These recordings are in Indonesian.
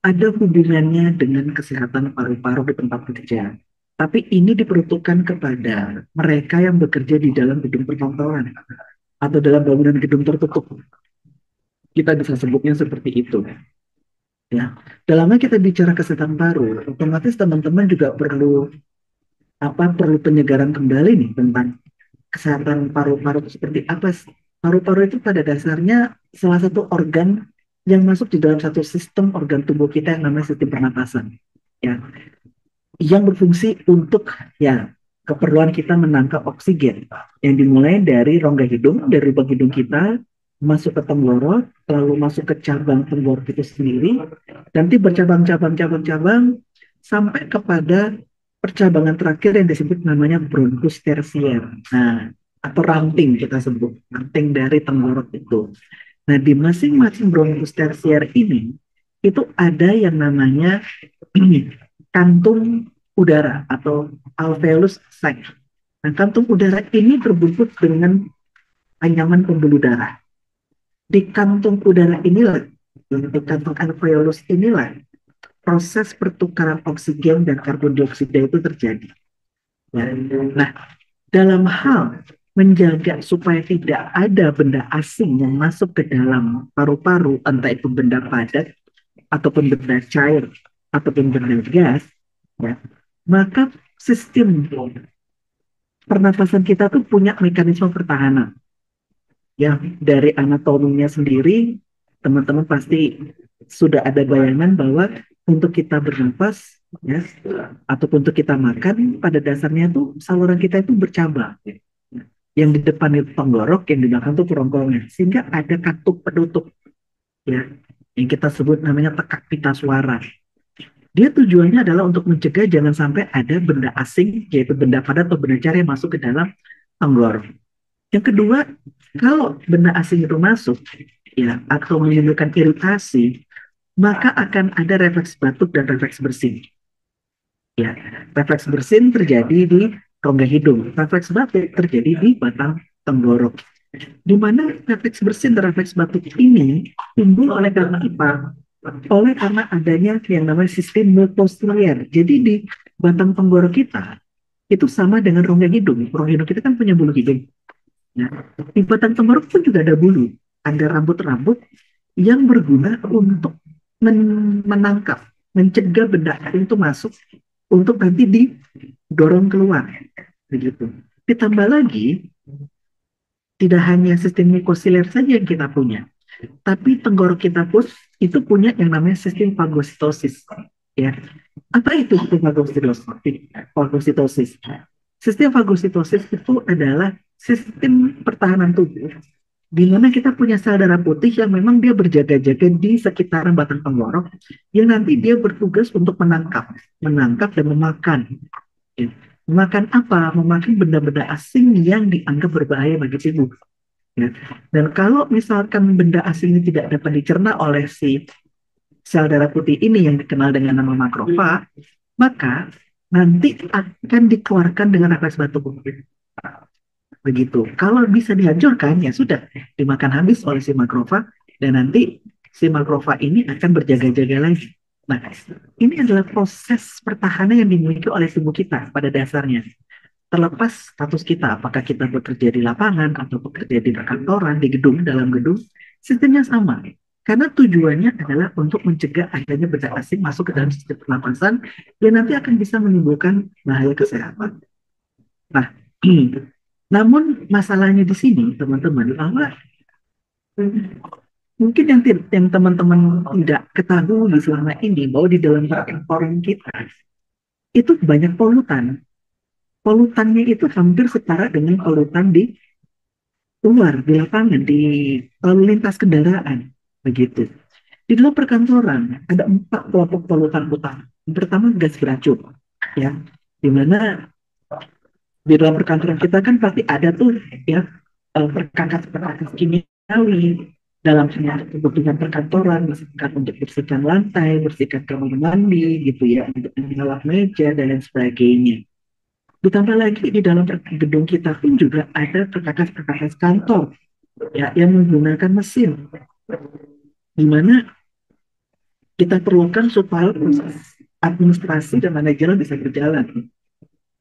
ada hubungannya dengan kesehatan paru-paru di tempat kerja. Tapi ini diperuntukkan kepada mereka yang bekerja di dalam gedung perkantoran atau dalam bangunan gedung tertutup. Kita bisa sebutnya seperti itu. Ya, dalamnya kita bicara kesehatan paru, otomatis teman-teman juga perlu penyegaran kembali nih tentang kesehatan paru-paru itu seperti apa sih? Paru-paru itu pada dasarnya salah satu organ yang masuk di dalam satu sistem organ tubuh kita yang namanya sistem pernapasan. Ya, yang berfungsi untuk ya keperluan kita menangkap oksigen yang dimulai dari rongga hidung, dari lubang hidung kita masuk ke tenggorok, lalu masuk ke cabang tenggorok itu sendiri, nanti bercabang-cabang-cabang-cabang sampai kepada percabangan terakhir yang disebut namanya bronkus tersier. Nah, atau ranting kita sebut, ranting dari tenggorok itu. Nah, di masing-masing bronkus tersier ini itu ada yang namanya kantung udara atau alveolus sac. Nah, kantung udara ini terbungkus dengan anyaman pembuluh darah. Di kantung udara inilah, di kantung alveolus inilah, proses pertukaran oksigen dan karbon dioksida itu terjadi. Nah, dalam hal menjaga supaya tidak ada benda asing yang masuk ke dalam paru-paru, entah itu benda padat ataupun benda cair ataupun benda gas, ya, maka sistem pernapasan kita tuh punya mekanisme pertahanan. Ya, dari anatominya sendiri, teman-teman pasti sudah ada bayangan bahwa untuk kita bernapas, ya, ataupun untuk kita makan, pada dasarnya tuh saluran kita itu bercabang. Yang di depan itu tenggorok, yang di belakang itu kerongkongan. Sehingga ada katup penutup, ya, yang kita sebut namanya tekak pita suara. Dia tujuannya adalah untuk mencegah jangan sampai ada benda asing, yaitu benda padat atau benda cair yang masuk ke dalam tenggorok. Yang kedua, kalau benda asing itu masuk, ya, atau menimbulkan iritasi, maka akan ada refleks batuk dan refleks bersin. Ya, refleks bersin terjadi di rongga hidung, refleks batuk terjadi di batang tenggorok. Di mana refleks bersin dan refleks batuk ini timbul oleh karena apa? Oleh karena adanya yang namanya sistem mucociliar. Jadi di batang tenggorok kita itu sama dengan rongga hidung. Rongga hidung kita kan punya bulu hidung. Nah, di batang tenggorok pun juga ada bulu, ada rambut-rambut yang berguna untuk menangkap, mencegah benda asing itu masuk untuk nanti didorong keluar, begitu. Ditambah lagi, tidak hanya sistem mucociliar saja yang kita punya, tapi tenggorok kita pun itu punya yang namanya sistem fagositosis. Ya, apa itu sistem fagositosis? Fagositosis. Sistem fagositosis itu adalah sistem pertahanan tubuh di mana kita punya sel darah putih yang memang dia berjaga-jaga di sekitaran batang tenggorok yang nanti dia bertugas untuk menangkap dan memakan. Ya. Memakan apa? Memakan benda-benda asing yang dianggap berbahaya bagi tubuh. Ya. Dan kalau misalkan benda asing ini tidak dapat dicerna oleh si sel darah putih ini yang dikenal dengan nama makrofag, maka nanti akan dikeluarkan dengan refleks batuk. Begitu. Kalau bisa dihancurkan, ya sudah dimakan habis oleh si makrofag dan nanti si makrofag ini akan berjaga-jaga lagi. Nah, ini adalah proses pertahanan yang dimiliki oleh tubuh kita pada dasarnya. Terlepas status kita, apakah kita bekerja di lapangan atau bekerja di perkantoran, di gedung, dalam gedung, sistemnya sama. Karena tujuannya adalah untuk mencegah adanya benda asing masuk ke dalam sistem pernapasan yang nanti akan bisa menimbulkan bahaya kesehatan. Nah, namun masalahnya di sini, teman-teman, bahwa mungkin yang teman-teman tidak ketahui selama ini bahwa di dalam perkantoran kita itu banyak polutan. Polutannya itu hampir setara dengan polutan di luar, di lapangan, di lalu lintas kendaraan, begitu. Di dalam perkantoran ada 4 kelompok polutan utama. Yang pertama gas beracun, ya, di mana di dalam perkantoran kita kan pasti ada tuh ya perkakas-perkakas kimiawi dalam semua kebutuhan perkantoran, misalkan untuk bersihkan lantai, bersihkan kamar mandi, gitu ya, untuk mengelap meja dan lain sebagainya. Ditambah lagi di dalam gedung kita pun juga ada perkakas-perkakas kantor ya yang menggunakan mesin, di mana kita perlukan supaya proses administrasi dan manajemen bisa berjalan.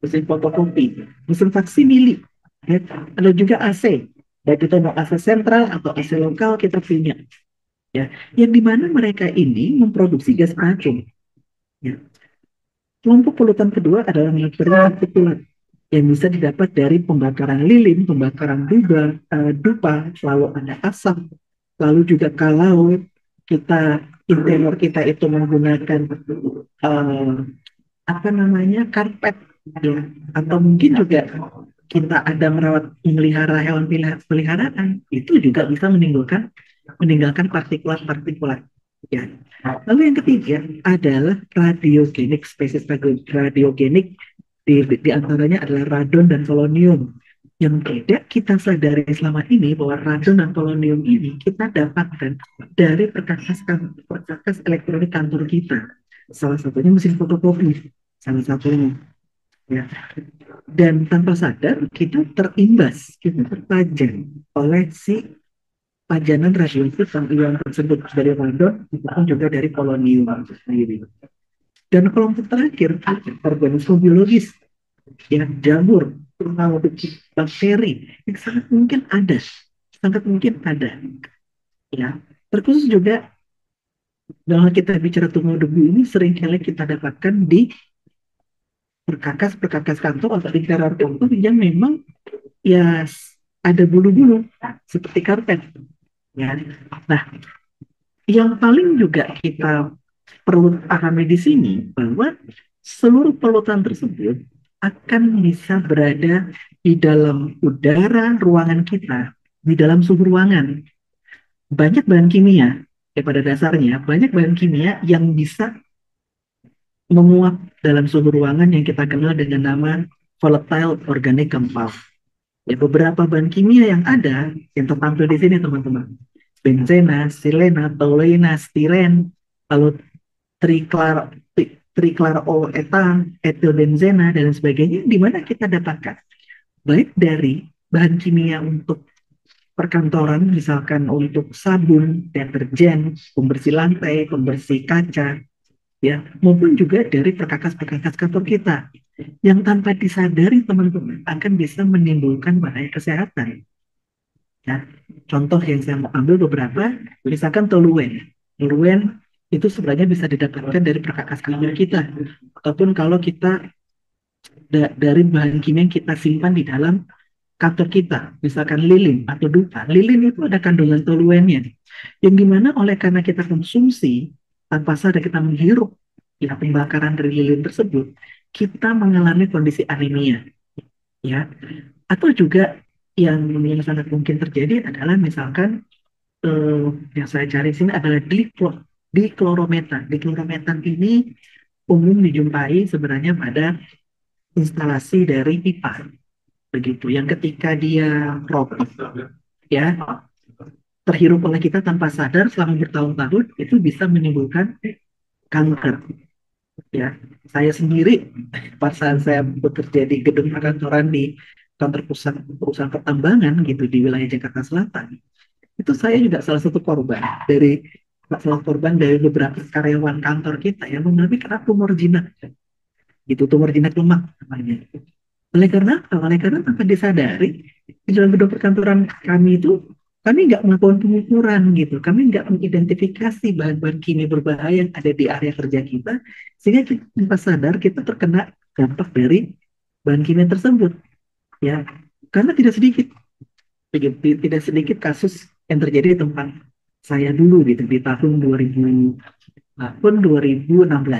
Mesin fotokopi, mesin faksimili, ya. Ada juga AC, baik itu mau AC sentral atau AC lokal kita punya, ya. Yang dimana mereka ini memproduksi gas racun. Ya. Kelompok polutan kedua adalah merkuri partikulat yang bisa didapat dari pembakaran lilin, pembakaran dupa, selalu ada asap. Lalu juga kalau kita interior kita itu menggunakan eh, apa namanya karpet, ya, atau mungkin juga kita ada merawat memelihara hewan peliharaan, itu juga bisa meninggalkan partikulat-partikulat, ya. Lalu yang ketiga adalah radiogenik, spesies radiogenik di antaranya adalah radon dan polonium. Yang tidak kita sadari selama ini bahwa radon dan polonium ini kita dapatkan dari perkakas elektronik kantor kita. Salah satunya mesin fotokopi, salah satunya. Ya. Dan tanpa sadar kita terimbas, kita terpajang oleh si pajanan radioaktif yang tersebut dari radon maupun juga dari polonium sendiri. Dan kelompok terakhir organisme biologis, ya, jamur, terutama bakteri yang sangat mungkin ada, ya. Terkhusus juga kalau kita bicara tumbuh debu ini seringkali kita dapatkan di perkakas kantor atau di interior kantor yang memang ya ada bulu-bulu seperti karpet, ya. Nah, yang paling juga kita perlu pahami di sini bahwa seluruh polutan tersebut akan bisa berada di dalam udara ruangan kita, di dalam suhu ruangan. Banyak bahan kimia, pada dasarnya banyak bahan kimia yang bisa menguap dalam suhu ruangan yang kita kenal dengan nama volatile organic compound. Ya, beberapa bahan kimia yang ada yang tertampil di sini teman-teman. Benzena, silena, toluena, stiren, lalu triklar trikloroetan, etilbenzena dan sebagainya, di mana kita dapatkan baik dari bahan kimia untuk perkantoran, misalkan untuk sabun, deterjen, pembersih lantai, pembersih kaca, ya, maupun juga dari perkakas-perkakas kantor kita yang tanpa disadari teman-teman akan bisa menimbulkan bahaya kesehatan. Ya, contoh yang saya mau ambil beberapa, misalkan toluen. Toluen itu sebenarnya bisa didapatkan dari perkakas kantor kita, ataupun kalau kita dari bahan kimia yang kita simpan di dalam kantor kita, misalkan lilin atau dupa. Lilin itu ada kandungan toluennya, yang dimana oleh karena kita konsumsi tanpa sadar kita menghirup, ya, pembakaran dari lilin tersebut, kita mengalami kondisi anemia, ya. Atau juga yang sangat mungkin terjadi adalah misalkan yang saya cari sini adalah diklorometan. Diklorometan ini umum dijumpai sebenarnya pada instalasi dari pipa, begitu. Yang ketika dia ropot, ya, terhirup oleh kita tanpa sadar selama bertahun-tahun, itu bisa menimbulkan kanker. Ya, saya sendiri pas saat saya bekerja di gedung perkantoran di kantor pusat perusahaan pertambangan gitu di wilayah Jakarta Selatan, itu saya juga salah korban dari beberapa karyawan kantor kita yang mengalami kena tumor jinak, gitu, tumor jinak lemak namanya. Oleh karena apa? Oleh karena tanpa disadari di dalam gedung perkantoran kami itu kami nggak melakukan pengukuran gitu, kami nggak mengidentifikasi bahan-bahan kimia berbahaya yang ada di area kerja kita, sehingga kita tanpa sadar kita terkena dampak dari bahan kimia tersebut, ya. Karena tidak sedikit kasus yang terjadi di tempat saya dulu gitu di tahun 2016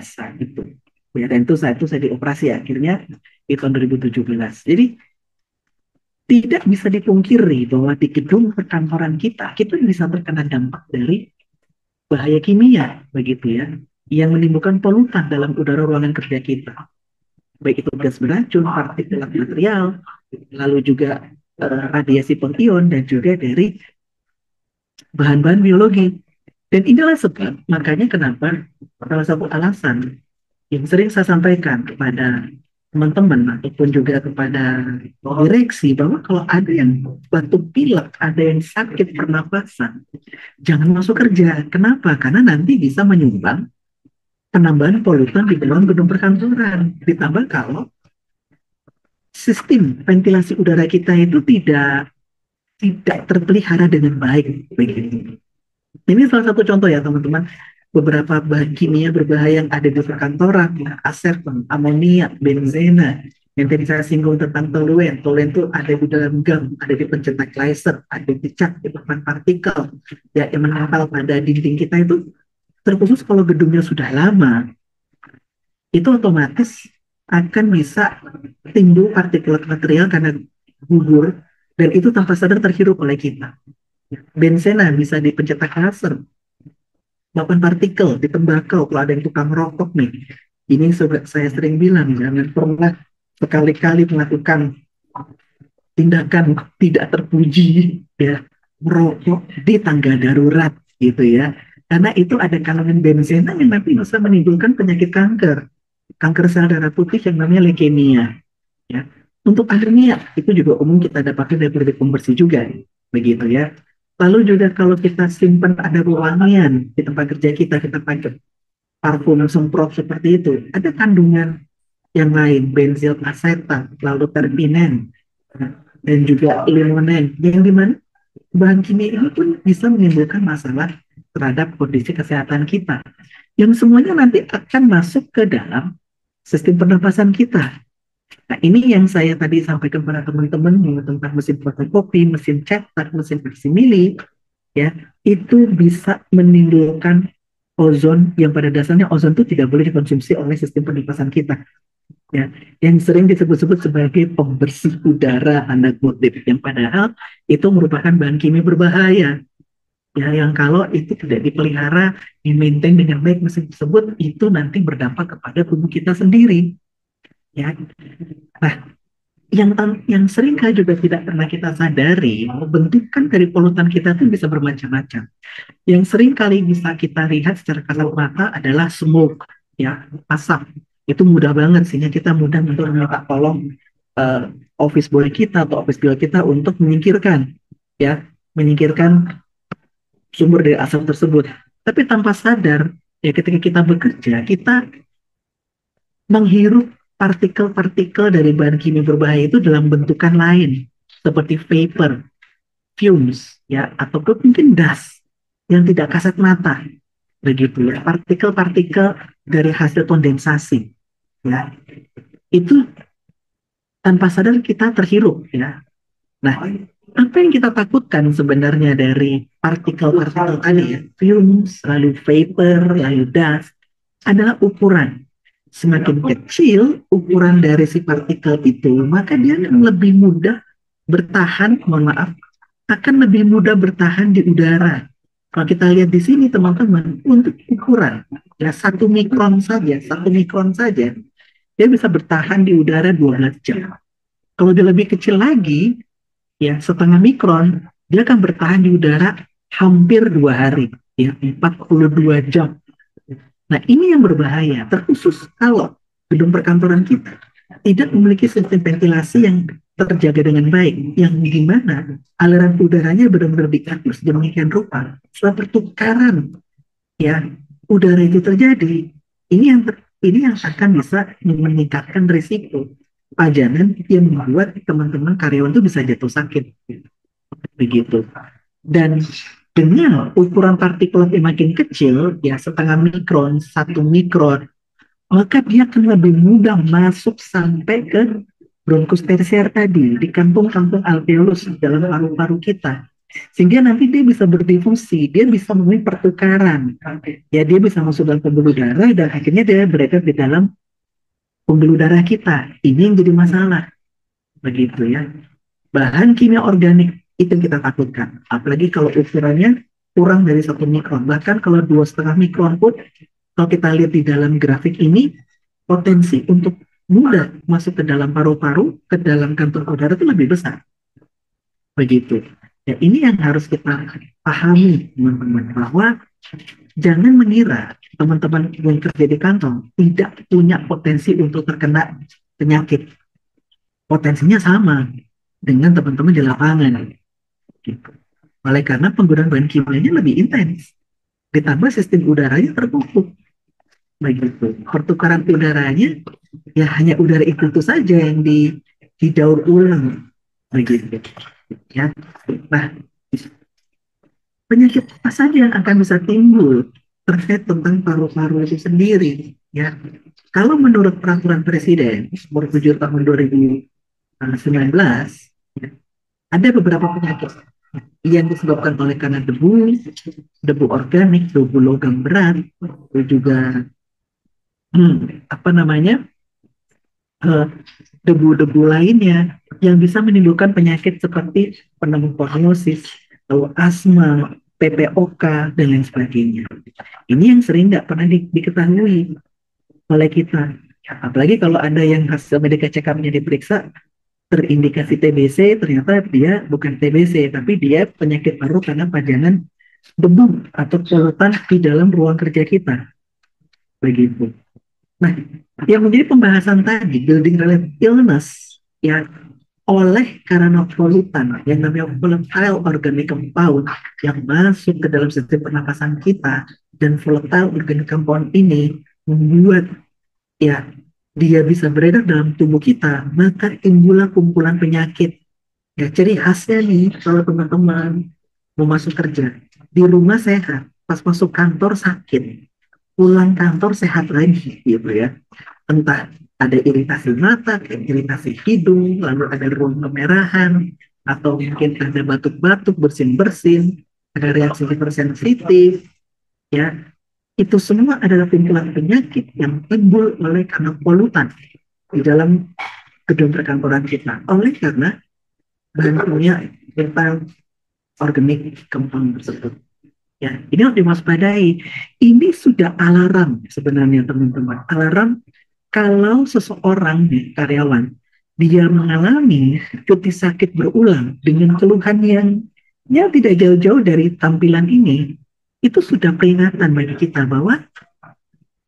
saat itu. Ya, dan saya dioperasi akhirnya di tahun 2017. Jadi tidak bisa dipungkiri bahwa di gedung perkantoran kita bisa terkena dampak dari bahaya kimia, begitu ya, yang menimbulkan polutan dalam udara ruangan kerja kita. Baik itu gas beracun, partikulat material, lalu juga radiasi pengion, dan juga dari bahan-bahan biologi. Dan inilah sebab, makanya kenapa salah satu alasan yang sering saya sampaikan kepada teman-teman ataupun juga kepada direksi bahwa kalau ada yang batuk pilek, ada yang sakit pernapasan, jangan masuk kerja. Kenapa? Karena nanti bisa menyumbang penambahan polutan di dalam gedung perkantoran. Ditambah kalau sistem ventilasi udara kita itu tidak terpelihara dengan baik begitu. Ini salah satu contoh ya teman-teman, beberapa bahan kimia berbahaya yang ada di perkantoran, ya, aseton, amonia, benzena, yang tadi saya singgung tentang toluen. Toluen itu ada di dalam gam, ada di pencetak laser, ada di cat, di papan partikel, ya, yang menempel pada dinding kita itu, terkhusus kalau gedungnya sudah lama, itu otomatis akan bisa timbul partikulat material karena gugur, dan itu tanpa sadar terhirup oleh kita. Benzena bisa di pencetak laser, papan partikel di tembakau, kalau ada yang tukang rokok nih. Ini sudah saya sering bilang, jangan pernah sekali-kali melakukan tindakan tidak terpuji, ya, merokok di tangga darurat gitu ya. Karena itu ada kandungan benzena yang nanti bisa menimbulkan penyakit kanker sel darah putih yang namanya leukemia. Ya, untuk anemia itu juga umum kita dapatkan dari produk pembersih juga, begitu ya. Lalu juga kalau kita simpan ada wewangian di tempat kerja kita pakai parfum semprot seperti itu, ada kandungan yang lain, bensil asetat, lalu terpinen, dan juga limonen, yang dimana bahan kimia ini pun bisa menimbulkan masalah terhadap kondisi kesehatan kita, yang semuanya nanti akan masuk ke dalam sistem pernapasan kita. Nah, ini yang saya tadi sampaikan kepada teman-teman tentang mesin fotokopi, mesin cetak, mesin faksimili, ya, itu bisa menimbulkan ozon yang pada dasarnya ozon itu tidak boleh dikonsumsi oleh sistem pernapasan kita, ya, yang sering disebut-sebut sebagai pembersih udara tanda kutip, yang padahal itu merupakan bahan kimia berbahaya, ya, yang kalau itu tidak dipelihara, di-maintain dengan baik mesin tersebut, itu nanti berdampak kepada tubuh kita sendiri, ya. Nah, yang seringkali juga tidak pernah kita sadari, bentukan dari polutan kita itu bisa bermacam-macam. Yang seringkali bisa kita lihat secara kasat mata adalah smoke, ya, asap. Itu mudah banget sehingga kita mudah untuk meminta tolong uh, office boy kita atau office girl kita untuk menyingkirkan, ya, menyingkirkan sumber dari asap tersebut. Tapi tanpa sadar, ya, ketika kita bekerja, kita menghirup partikel-partikel dari bahan kimia berbahaya itu dalam bentukan lain, seperti vapor, fumes, ya, ataupun mungkin dust yang tidak kasat mata, begitu ya, partikel-partikel dari hasil kondensasi, ya, itu tanpa sadar kita terhirup, ya. Nah, apa yang kita takutkan sebenarnya dari partikel-partikel tadi, ya, fumes, lalu vapor, lalu dust, adalah ukuran. Semakin kecil ukuran dari si partikel itu, maka dia akan lebih mudah bertahan, mohon maaf, akan lebih mudah bertahan di udara. Kalau kita lihat di sini teman-teman, untuk ukuran ya 1 mikron saja, dia bisa bertahan di udara 12 jam. Kalau dia lebih kecil lagi, ya 0,5 mikron, dia akan bertahan di udara hampir 2 hari, ya 42 jam. Nah, ini yang berbahaya, terkhusus kalau gedung perkantoran kita tidak memiliki sistem ventilasi yang terjaga dengan baik, yang dimana aliran udaranya benar-benar diatur sedemikian rupa. Setelah pertukaran, ya, udara itu terjadi, ini yang akan bisa meningkatkan risiko pajanan yang membuat teman-teman karyawan itu bisa jatuh sakit, begitu. Dan dengan ukuran partikulat yang makin kecil, ya 0,5 mikron, 1 mikron, maka dia akan lebih mudah masuk sampai ke bronkus tersier tadi, di kantung-kantung alveolus dalam paru-paru kita. Sehingga nanti dia bisa berdifusi, dia bisa memenuhi pertukaran. Ya, dia bisa masuk dalam pembuluh darah dan akhirnya dia berada di dalam pembuluh darah kita. Ini yang jadi masalah. Begitu ya. Bahan kimia organik itu yang kita takutkan. Apalagi kalau ukurannya kurang dari 1 mikron. Bahkan kalau 2,5 mikron pun, kalau kita lihat di dalam grafik ini, potensi untuk mudah masuk ke dalam paru-paru, ke dalam kantung udara itu lebih besar. Begitu. Ya, ini yang harus kita pahami, teman-teman, bahwa jangan mengira teman-teman yang kerja di kantor tidak punya potensi untuk terkena penyakit. Potensinya sama dengan teman-teman di lapangan. Gitu. Oleh karena penggunaan bahan kimianya lebih intens, ditambah sistem udaranya tertutup. begitu. Pertukaran udaranya ya hanya udara itu saja yang didaur ulang begitu ya. Nah, penyakit apa saja yang akan bisa timbul terkait tentang paru-paru itu sendiri ya. Kalau menurut peraturan presiden nomor 7 tahun 2019 ya, ada beberapa penyakit yang disebabkan oleh karena debu organik, debu logam berat, itu juga apa namanya eh, debu-debu lainnya yang bisa menimbulkan penyakit seperti pneumokoniosis, lalu asma, PPOK, dan lain sebagainya. Ini yang sering nggak pernah diketahui oleh kita. Apalagi kalau ada yang hasil medical check-up-nya diperiksa, terindikasi TBC, ternyata dia bukan TBC, tapi dia penyakit paru karena pajangan debu atau polutan di dalam ruang kerja kita. Begitu. Nah, yang menjadi pembahasan tadi, building related illness, ya, oleh karena polutan yang namanya volatile organic compound yang masuk ke dalam sistem pernapasan kita, dan volatile organic compound ini membuat ya dia bisa beredar dalam tubuh kita, maka timbullah kumpulan penyakit. Ya, ciri khasnya nih kalau teman-teman mau masuk kerja, di rumah sehat, pas masuk kantor sakit, pulang kantor sehat lagi gitu ya. Entah ada iritasi mata, iritasi hidung, lalu ada ruang kemerahan, atau mungkin ada batuk-batuk, bersin-bersin, ada reaksi hipersensitif, ya. Itu semua adalah kumpulan penyakit yang timbul oleh karena polutan di dalam gedung perkantoran kita. Oleh karena bahan kimia tentang organik compound tersebut. Ya, ini harus diwaspadai. Ini sudah alarm sebenarnya teman-teman. Alarm kalau seseorang nih, karyawan, dia mengalami cuti sakit berulang dengan keluhan yang ya tidak jauh-jauh dari tampilan ini, itu sudah peringatan bagi kita bahwa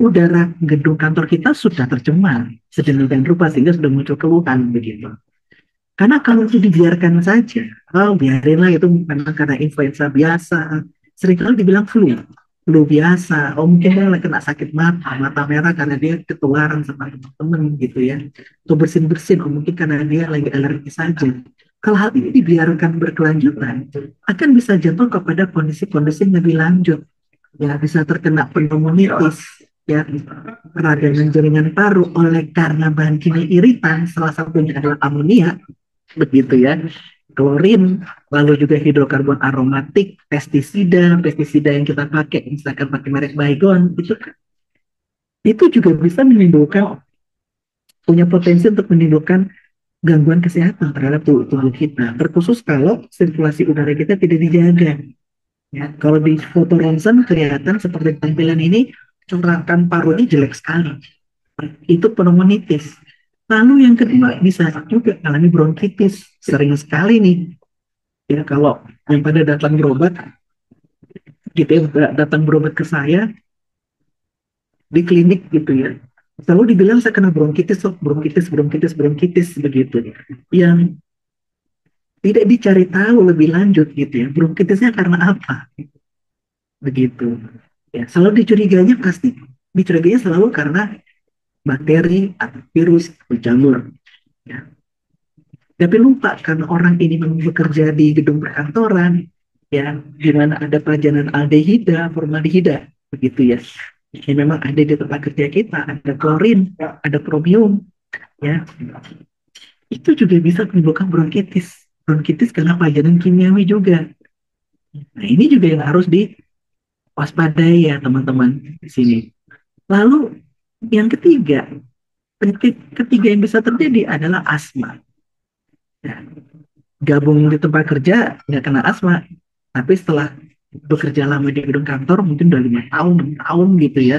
udara gedung kantor kita sudah tercemar sedemikian rupa sehingga sudah muncul keluhan begitu. Karena kalau itu dibiarkan saja, oh biarinlah itu memang karena influenza biasa, seringkali dibilang flu biasa, oh mungkin dia lagi kena sakit mata, mata merah karena dia ketularan sama teman-teman gitu ya, atau bersin-bersin, oh mungkin karena dia lagi alergi saja. Kalau hal ini dibiarkan berkelanjutan, akan bisa jatuh kepada kondisi-kondisi yang lebih lanjut, ya bisa terkena pneumonitis, ya peradangan jaringan paru oleh karena bahan kimia iritan, salah satunya adalah amonia, begitu ya, klorin, lalu juga hidrokarbon aromatik, pestisida yang kita pakai, misalkan pakai merek Baygon, itu juga bisa menimbulkan, punya potensi untuk menimbulkan gangguan kesehatan terhadap tubuh kita, terkhusus kalau sirkulasi udara kita tidak dijaga. Ya, kalau di foto ronsen kelihatan seperti tampilan ini, corakan parunya jelek sekali. Itu pneumonitis. Lalu yang kedua bisa juga alami bronkitis. Sering sekali nih ya kalau yang pada datang berobat gitu ya, datang berobat ke saya di klinik gitu ya, selalu dibilang saya kena bronkitis, oh, bronkitis begitu, yang tidak dicari tahu lebih lanjut gitu ya, bronkitisnya karena apa begitu ya. Selalu dicurigainya selalu karena bakteri atau virus atau jamur ya. Tapi lupa kan orang ini memang bekerja di gedung perkantoran ya, di mana ada pajanan aldehida, formaldehida, begitu ya. Ini memang ada di tempat kerja kita, ada klorin, ada kromium, ya. Itu juga bisa menimbulkan bronkitis. Bronkitis karena pajanan kimiawi juga. Nah, ini juga yang harus diwaspadai ya teman-teman di sini. Lalu yang ketiga, penyakit ketiga yang bisa terjadi adalah asma. Ya, gabung di tempat kerja nggak kena asma, tapi setelah bekerja lama di gedung kantor mungkin udah 5 tahun 6 tahun gitu ya,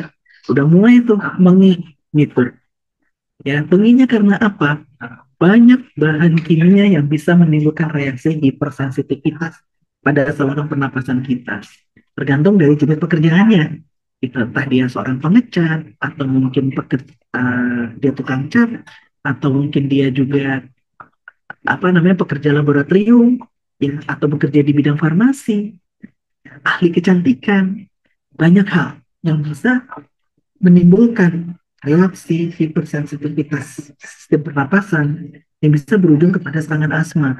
udah mulai tuh mengi gitu ya. Penginya karena apa? Banyak bahan kimia yang bisa menimbulkan reaksi hipersensitivitas pada saluran pernapasan kita, tergantung dari jenis pekerjaannya. Itu entah dia seorang pengecat, atau mungkin dia tukang cat, atau mungkin dia juga apa namanya pekerja laboratorium ya, atau bekerja di bidang farmasi, ahli kecantikan, banyak hal yang bisa menimbulkan reaksi hipersensitivitas sistem pernapasan yang bisa berujung kepada serangan asma.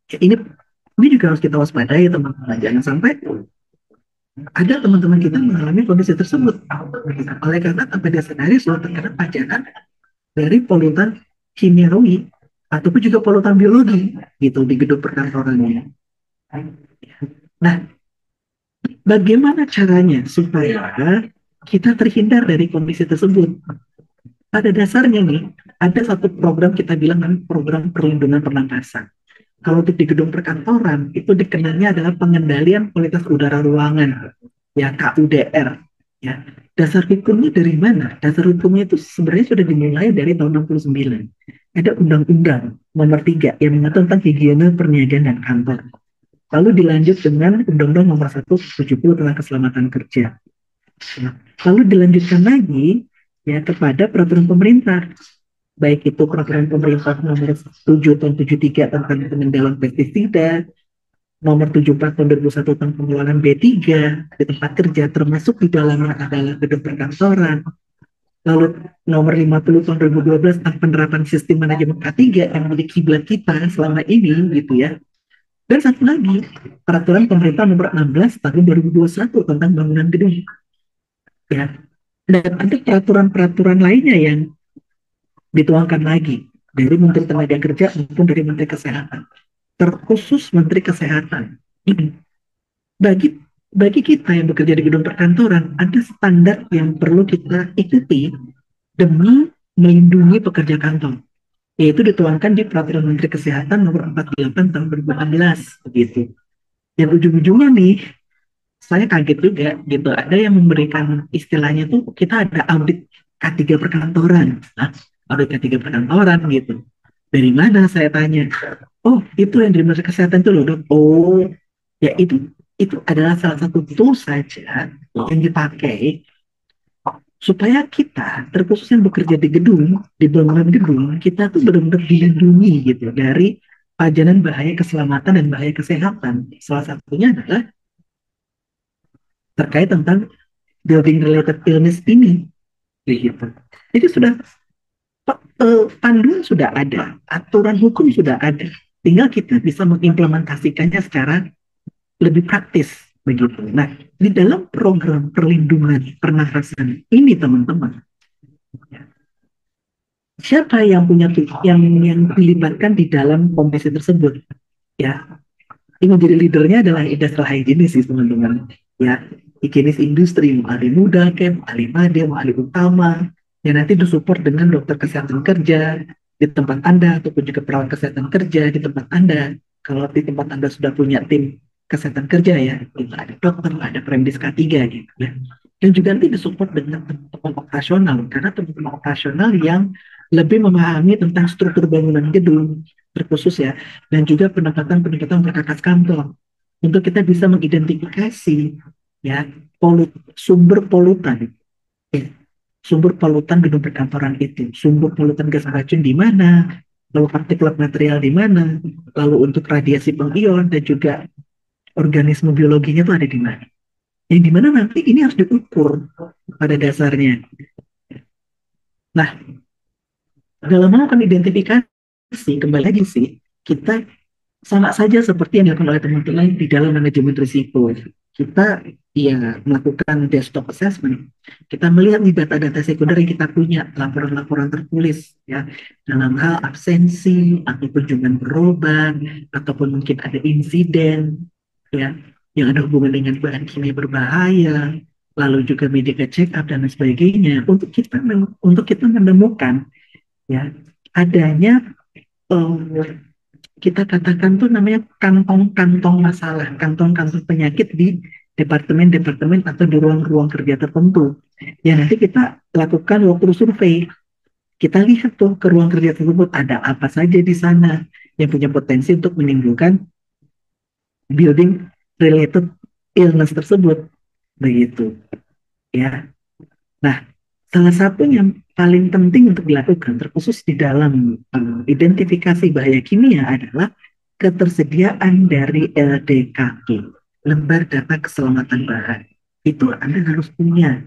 Ya, ini juga harus kita waspadai teman-teman. Jangan sampai ada teman-teman kita mengalami kondisi tersebut. Oleh karena tanpa dia sadari sudah terkena pajanan dari polutan kimiawi ataupun juga polutan biologi gitu di gedung perkantorannya. Nah, bagaimana caranya supaya kita terhindar dari kondisi tersebut? Pada dasarnya nih, ada satu program kita bilang kan program perlindungan pernapasan. Kalau di gedung perkantoran, itu dikenalnya adalah pengendalian kualitas udara ruangan, ya KUDR. Ya. Dasar hukumnya dari mana? Dasar hukumnya itu sebenarnya sudah dimulai dari tahun 69. Ada Undang-Undang nomor 3 yang mengatur tentang higiene perniagaan dan kantor. Lalu dilanjut dengan Undang-Undang nomor 170 tentang keselamatan kerja. Lalu dilanjutkan lagi ya kepada peraturan pemerintah, baik itu peraturan pemerintah nomor 7 tahun 73 tentang pengendalian pestisida, nomor 74 tahun 2001 tentang pengelolaan B3 di tempat kerja, termasuk di dalamnya adalah gedung perkantoran. Lalu nomor 50 tahun 2012 tentang penerapan sistem manajemen K3 yang menjadi kiblat kita selama ini gitu ya. Dan satu lagi, peraturan pemerintah nomor 16 tahun 2021 tentang bangunan gedung. Ya. Dan ada peraturan-peraturan lainnya yang dituangkan lagi dari Menteri Tenaga Kerja maupun dari Menteri Kesehatan. Terkhusus Menteri Kesehatan. Bagi bagi kita yang bekerja di gedung perkantoran, ada standar yang perlu kita ikuti demi melindungi pekerja kantor, yaitu dituangkan di Peraturan Menteri Kesehatan nomor 48 tahun 2016 begitu. Yang ujung-ujungnya nih, saya kaget juga gitu, ada yang memberikan istilahnya tuh kita ada audit K3 perkantoran. Nah, audit K3 perkantoran gitu. Dari mana saya tanya? Oh, itu yang dari Menteri Kesehatan itu loh, Dok. Oh, ya itu adalah salah satu tools saja yang dipakai supaya kita, terkhusus yang bekerja di gedung, di bangunan gedung, kita tuh benar-benar dilindungi gitu dari pajanan bahaya keselamatan dan bahaya kesehatan. Salah satunya adalah terkait tentang building related illness ini, gitu. Jadi sudah panduan sudah ada, aturan hukum sudah ada, tinggal kita bisa mengimplementasikannya secara lebih praktis begitu. Nah, di dalam program perlindungan pernafasan ini teman-teman, siapa yang punya yang dilibatkan di dalam kompetensi tersebut? Ya, yang menjadi leadernya adalah industrial hygienist sih teman-teman. Ya, higienis industri, mau ahli muda, ahli made, ahli utama, yang nanti disupport dengan dokter kesehatan kerja di tempat Anda, ataupun juga perawat kesehatan kerja di tempat Anda. Kalau di tempat Anda sudah punya tim kesehatan kerja ya, itu ada dokter, ada premdis K3 gitu ya. Dan juga nanti disupport dengan teman-teman operasional, karena teman-teman operasional yang lebih memahami tentang struktur bangunan gedung, terkhusus ya, dan juga pendekatan-pendekatan perkakas kantor untuk kita bisa mengidentifikasi ya sumber polutan, ya, sumber polutan gedung perkantoran itu, sumber polutan gas racun di mana, lalu partikulat material di mana, lalu untuk radiasi pengion dan juga organisme biologinya itu ada di mana. Yang di mana nanti ini harus diukur pada dasarnya. Nah, dalam melakukan identifikasi kembali lagi sih kita sama saja seperti yang dilakukan oleh teman-teman di dalam manajemen risiko. Kita ya melakukan desktop assessment. Kita melihat di data-data sekunder yang kita punya, laporan-laporan tertulis ya dalam hal absensi ataupun juga berobat ataupun mungkin ada insiden ya yang ada hubungan dengan bahan kimia berbahaya, lalu juga medical check up dan lain sebagainya untuk kita menemukan ya adanya kita katakan tuh namanya kantong-kantong masalah, kantong-kantong penyakit di departemen-departemen atau di ruang-ruang kerja tertentu. Ya nanti kita lakukan walkthrough survei. Kita lihat tuh ke ruang kerja tersebut ada apa saja di sana yang punya potensi untuk menimbulkan building related illness tersebut. Begitu. Ya. Nah, salah satu yang paling penting untuk dilakukan, terkhusus di dalam identifikasi bahaya kimia adalah ketersediaan dari LDKG, lembar data keselamatan bahan. Itu Anda harus punya.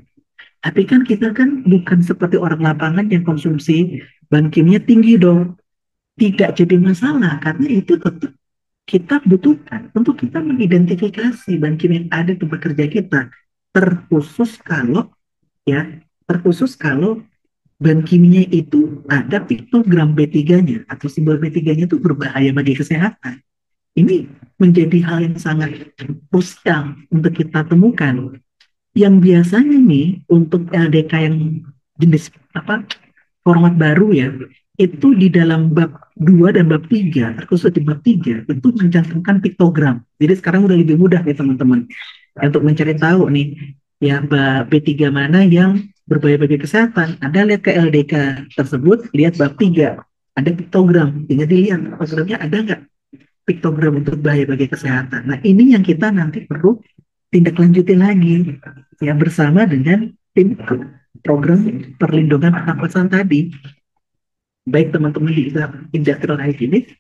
Tapi kan kita kan bukan seperti orang lapangan yang konsumsi bahan kimia tinggi dong. Tidak jadi masalah karena itu tetap kita butuhkan untuk kita mengidentifikasi bahan kimia yang ada di bekerja kita. Terkhusus kalau ya, terkhusus kalau bahan kimia itu ada piktogram B3-nya atau simbol B3-nya itu berbahaya bagi kesehatan. Ini menjadi hal yang sangat krusial untuk kita temukan. Yang biasanya nih untuk LDK yang jenis apa format baru ya, itu di dalam bab 2 dan bab 3, terkhusus di bab 3 itu mencantumkan piktogram. Jadi sekarang udah lebih mudah nih teman-teman untuk mencari tahu nih ya B3 mana yang berbahaya bagi kesehatan. Anda lihat ke LDK tersebut, lihat bab 3 ada piktogram, tinggal dilihat piktomnya ada nggak piktogram untuk bahaya bagi kesehatan. Nah ini yang kita nanti perlu tindak lanjuti lagi ya bersama dengan tim program perlindungan pernapasan tadi, baik teman-teman di industrial hygienist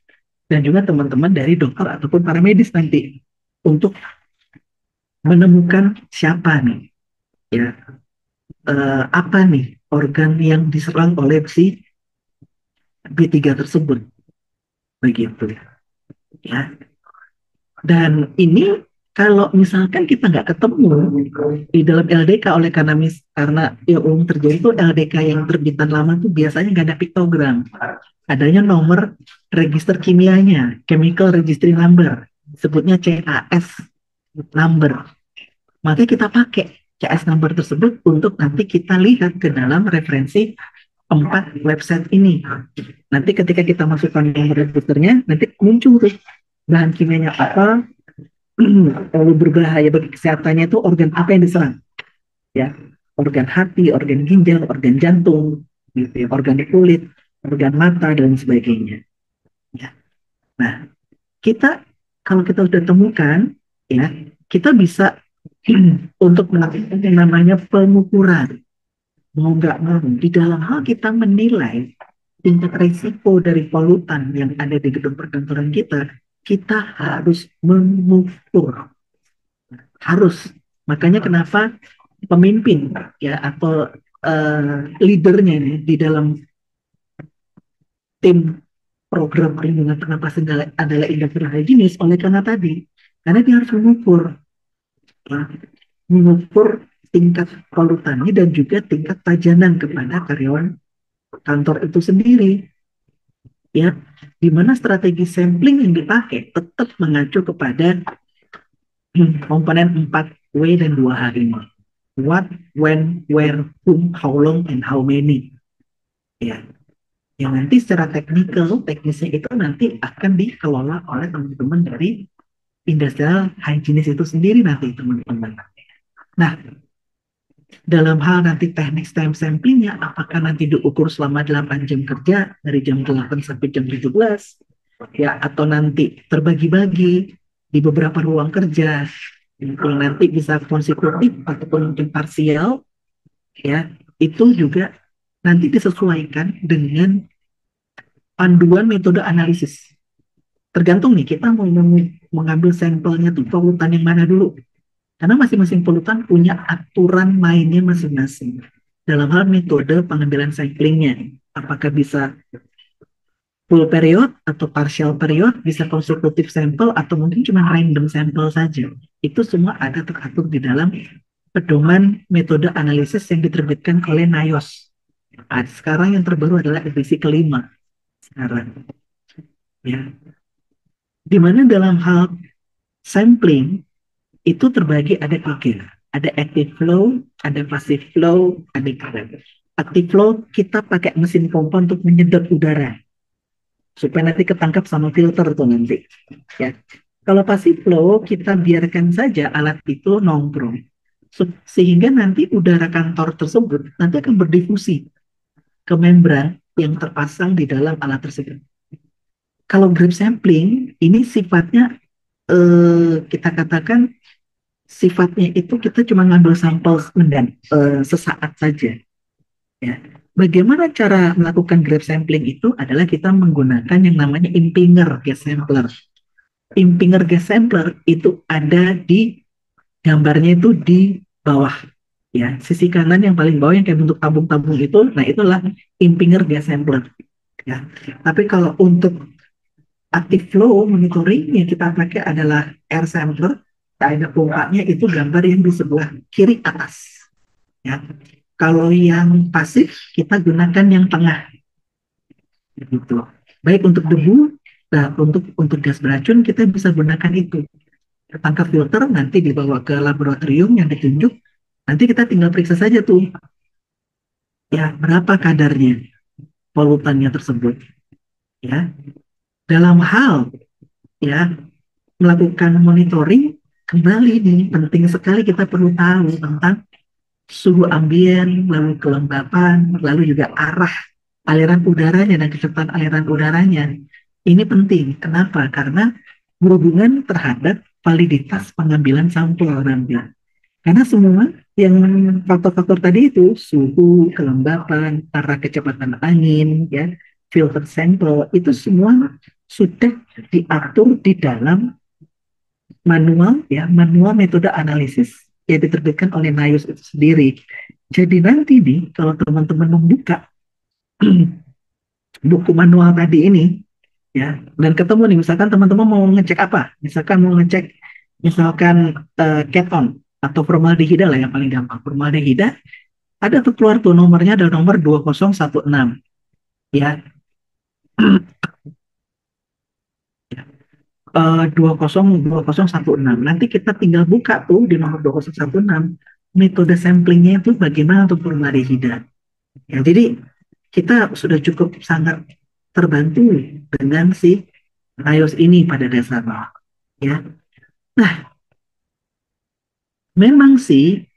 dan juga teman-teman dari dokter ataupun para medis nanti untuk menemukan siapa nih ya apa nih organ yang diserang oleh si B3 tersebut begitu ya. Dan ini kalau misalkan kita nggak ketemu di dalam LDK oleh karena yang umum terjadi itu LDK yang terbitan lama tuh biasanya nggak ada piktogram, adanya nomor register kimianya, chemical registry number, sebutnya CAS number. Maka kita pakai CAS number tersebut untuk nanti kita lihat ke dalam referensi 4 website ini. Nanti ketika kita masukkan nomor registernya, nanti muncul tuh bahan kimianya apa, lalu berbahaya bagi kesehatannya itu organ apa yang diserang, ya, organ hati, organ ginjal, organ jantung, gitu ya, organ kulit, organ mata dan sebagainya. Ya. Nah, kita kalau kita sudah temukan, ya, kita bisa untuk melakukan yang namanya pengukuran. Mau nggak mau, di dalam hal kita menilai tingkat risiko dari polutan yang ada di gedung perkantoran kita harus mengukur. Harus. Makanya kenapa pemimpin ya atau leadernya nih di dalam tim program perlindungan pernapasan adalah industrial hygienist oleh karena tadi. Karena dia harus mengukur ya, mengukur tingkat polutannya dan juga tingkat pajanan kepada karyawan kantor itu sendiri ya, di mana strategi sampling yang dipakai tetap mengacu kepada komponen 4W dan 2H ini. What, when, where, whom, how long, and how many. Ya, yang nanti secara teknisnya itu nanti akan dikelola oleh teman-teman dari industrial hygienist itu sendiri nanti teman-teman. Nah, dalam hal nanti teknik stem samplingnya, apakah nanti diukur selama 8 jam kerja dari jam 8 sampai jam 17 ya, atau nanti terbagi-bagi di beberapa ruang kerja, kalau nanti bisa konsekutif ataupun mungkin parsial ya, itu juga nanti disesuaikan dengan panduan metode analisis. Tergantung nih kita mau mengambil sampelnya tuh polutan yang mana dulu. Karena masing-masing polutan punya aturan mainnya masing-masing. Dalam hal metode pengambilan samplingnya. Apakah bisa full period atau partial period, bisa konsekutif sampel atau mungkin cuma random sampel saja. Itu semua ada teratur di dalam pedoman metode analisis yang diterbitkan oleh NIOSH. Nah, sekarang yang terbaru adalah edisi kelima sekarang. Ya, di mana dalam hal sampling itu terbagi ada 3. Ada active flow, ada passive flow, ada current. Active flow kita pakai mesin pompa untuk menyedot udara supaya nanti ketangkap sama filter tuh nanti. Ya. Kalau passive flow kita biarkan saja alat itu nongkrong sehingga nanti udara kantor tersebut nanti akan berdifusi ke membran yang terpasang di dalam alat tersebut. Kalau grip sampling ini sifatnya kita katakan sifatnya itu kita cuma ngambil sampel sesaat saja. Ya. Bagaimana cara melakukan grab sampling itu adalah kita menggunakan yang namanya Impinger gas sampler. Impinger gas sampler itu ada di gambarnya itu di bawah. Ya, sisi kanan yang paling bawah yang kayak bentuk tabung-tabung itu, nah itulah Impinger gas sampler. Ya, tapi kalau untuk active flow monitoring yang kita pakai adalah air sampler. Ada pompanya itu gambar yang di sebelah kiri atas. Ya, kalau yang pasif kita gunakan yang tengah gitu. Baik untuk debu, nah untuk gas beracun kita bisa gunakan itu. Tangkap filter nanti dibawa ke laboratorium yang ditunjuk. Nanti kita tinggal periksa saja tuh ya berapa kadarnya polutannya tersebut. Ya, dalam hal ya melakukan monitoring kembali nih penting sekali kita perlu tahu tentang suhu ambien, lalu kelembapan, lalu juga arah aliran udaranya dan kecepatan aliran udaranya. Ini penting. Kenapa? Karena berhubungan terhadap validitas pengambilan sampel nanti. Karena semua yang faktor-faktor tadi itu, suhu, kelembapan, arah kecepatan angin, ya, filter sampel, itu semua sudah diatur di dalam manual, ya, manual metode analisis yang diterbitkan oleh NIOSH itu sendiri. Jadi nanti nih, kalau teman-teman membuka buku manual tadi ini, ya, dan ketemu nih, misalkan teman-teman mau ngecek apa? Misalkan mau ngecek, misalkan keton atau formaldehida lah yang paling gampang. Formaldehida ada tuh keluar tuh nomornya ada nomor 2016 ya. 20016. Nanti kita tinggal buka tuh di nomor 2016 metode samplingnya itu bagaimana untuk formaldehida. Ya, jadi kita sudah cukup sangat terbantu dengan si iOS ini pada dasarnya. Ya, nah memang sih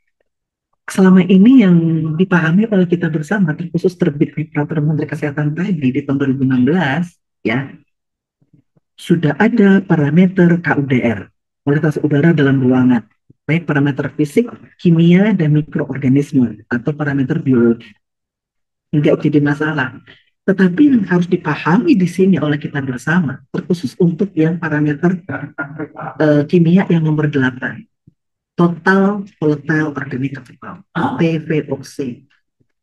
selama ini yang dipahami oleh kita bersama, terkhusus terbit di Peraturan Menteri Kesehatan tadi di tahun 2016, ya, sudah ada parameter KUDR, kualitas udara dalam ruangan, baik parameter fisik, kimia, dan mikroorganisme, atau parameter biologi. Tidak jadi masalah. Tetapi yang harus dipahami di sini oleh kita bersama, terkhusus untuk yang parameter kimia yang nomor 8, total volatile organic compound, TVOC.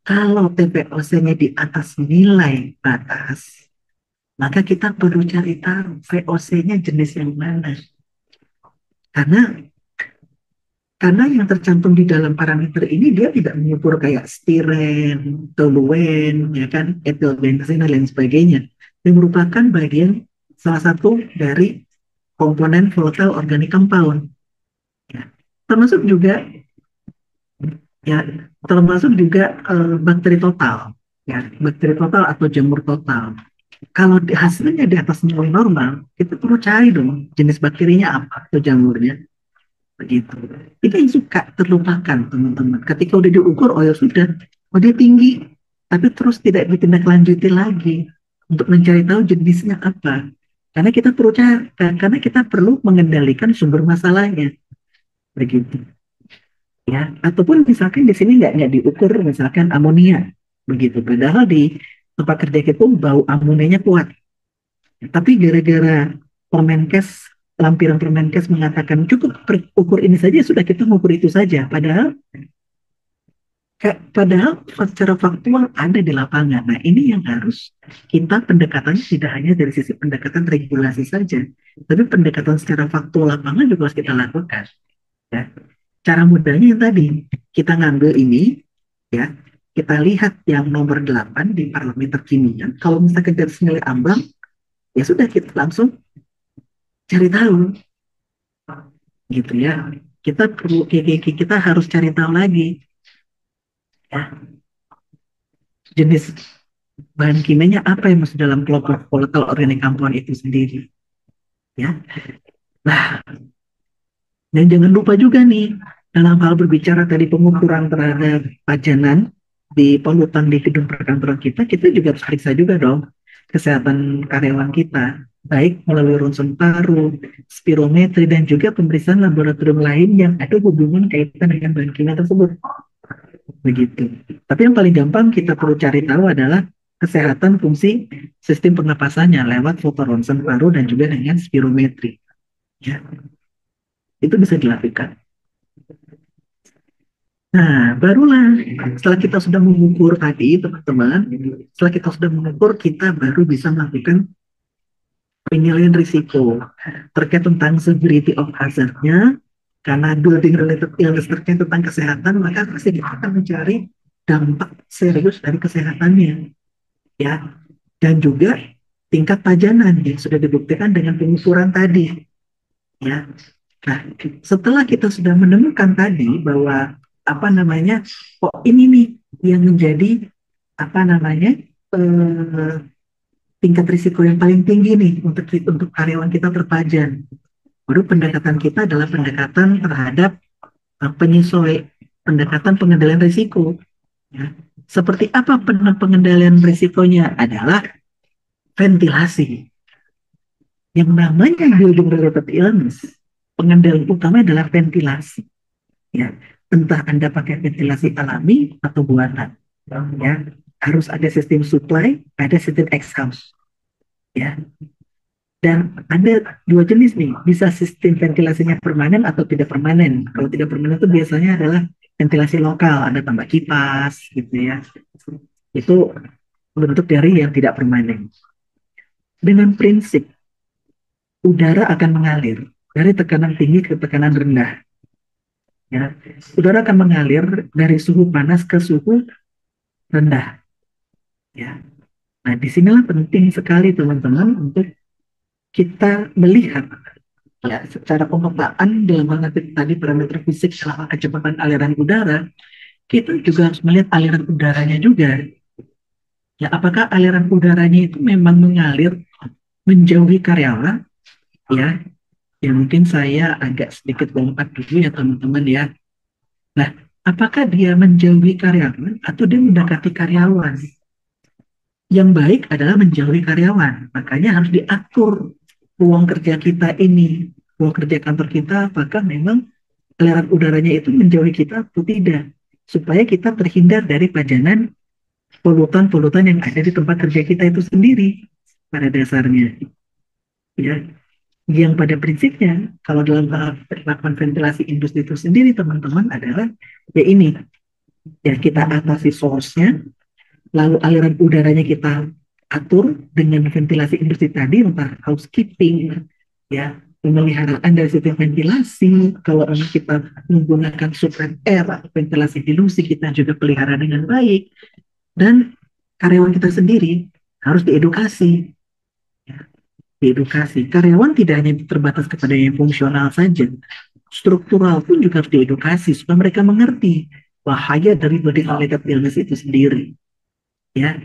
Kalau TVOC-nya di atas nilai batas, maka kita perlu cari tahu VOC-nya jenis yang mana. Karena karena yang tercantum di dalam parameter ini dia tidak mengukur kayak stiren, toluen, ya kan, etil benzen dan lain sebagainya. Yang merupakan bagian salah satu dari komponen volatile organic compound. Ya. Termasuk juga ya termasuk juga bakteri total, ya bakteri total atau jamur total. Kalau hasilnya di atas nilai normal, kita perlu cari dong jenis bakterinya apa atau jamurnya, begitu. Itu yang suka terlupakan teman-teman. Ketika udah diukur, oh ya sudah, oh dia tinggi, tapi terus tidak ditindaklanjuti lagi untuk mencari tahu jenisnya apa. Karena kita perlu cari, karena kita perlu mengendalikan sumber masalahnya, begitu. Ya, ataupun misalkan di sini nggak diukur misalkan amonia, begitu. Padahal di tempat kerja kita bau amonianya kuat. Tapi gara-gara Permenkes, lampiran Permenkes mengatakan cukup ukur ini saja sudah kita mengukur itu saja. Padahal secara faktual ada di lapangan. Nah ini yang harus kita pendekatannya tidak hanya dari sisi pendekatan regulasi saja, tapi pendekatan secara faktual lapangan juga harus kita lakukan. Ya. Cara mudahnya yang tadi kita ngambil ini, ya kita lihat yang nomor 8 di parameter kimia. Kalau misalkan dari nilai ambang, ya sudah kita langsung cari tahu gitu ya. Kita perlu kita harus cari tahu lagi ya jenis bahan kimianya apa yang masuk dalam kelompok volatile organic compound itu sendiri ya. Nah, dan jangan lupa juga nih dalam hal berbicara tadi pengukuran terhadap pajanan di polutan di gedung perkantoran kita, kita juga harus periksa juga dong kesehatan karyawan kita, baik melalui ronsen paru, spirometri, dan juga pemeriksaan laboratorium lain yang ada hubungan kaitan dengan bahan kimia tersebut. Begitu. Tapi yang paling gampang kita perlu cari tahu adalah kesehatan fungsi sistem pernapasannya lewat foto ronsen paru dan juga dengan spirometri. Ya, itu bisa dilakukan. Nah, barulah setelah kita sudah mengukur tadi, teman-teman, setelah kita sudah mengukur, kita baru bisa melakukan penilaian risiko terkait tentang severity of hazard-nya. Karena building related illness terkait tentang kesehatan, maka pasti kita akan mencari dampak serius dari kesehatannya, ya. Dan juga tingkat pajanan yang sudah dibuktikan dengan pengukuran tadi, ya. Nah, setelah kita sudah menemukan tadi bahwa apa namanya, oh ini nih yang menjadi apa namanya eh, tingkat risiko yang paling tinggi nih untuk karyawan kita terpajan. Baru pendekatan kita adalah pendekatan terhadap penyesuai pendekatan pengendalian risiko. Ya. Seperti apa pengendalian risikonya adalah ventilasi. Yang namanya building related illness, pengendalian utama adalah ventilasi. Ya, entah Anda pakai ventilasi alami atau buatan. Ya, harus ada sistem supply, ada sistem exhaust. Ya, dan ada dua jenis nih, bisa sistem ventilasinya permanen atau tidak permanen. Kalau tidak permanen itu biasanya adalah ventilasi lokal, ada tambah kipas gitu ya. Itu bentuk dari yang tidak permanen. Dengan prinsip udara akan mengalir dari tekanan tinggi ke tekanan rendah. Ya, udara akan mengalir dari suhu panas ke suhu rendah. Ya, nah disinilah penting sekali teman-teman untuk kita melihat ya secara pemetaan dalam mengerti tadi parameter fisik selama kecepatan aliran udara, kita juga harus melihat aliran udaranya juga. Ya, apakah aliran udaranya itu memang mengalir menjauhi karyawan? Ya, ya mungkin saya agak sedikit lompat dulu ya teman-teman ya. Nah, apakah dia menjauhi karyawan atau dia mendekati karyawan? Yang baik adalah menjauhi karyawan. Makanya harus diatur ruang kerja kita ini, ruang kerja kantor kita, apakah memang aliran udaranya itu menjauhi kita atau tidak, supaya kita terhindar dari pajanan polutan-polutan yang ada di tempat kerja kita itu sendiri pada dasarnya. Ya, yang pada prinsipnya kalau dalam penerapan ventilasi industri itu sendiri teman-teman adalah ya ini, ya kita atasi source-nya, lalu aliran udaranya kita atur dengan ventilasi industri tadi, entah housekeeping, ya pemeliharaan dari sistem ventilasi. Kalau kita menggunakan suplai air atau ventilasi dilusi, kita juga pelihara dengan baik. Dan karyawan kita sendiri harus diedukasi, ya, diedukasi. Karyawan tidak hanya terbatas kepada yang fungsional saja, struktural pun juga harus diedukasi supaya mereka mengerti bahaya dari body related illness itu sendiri, ya.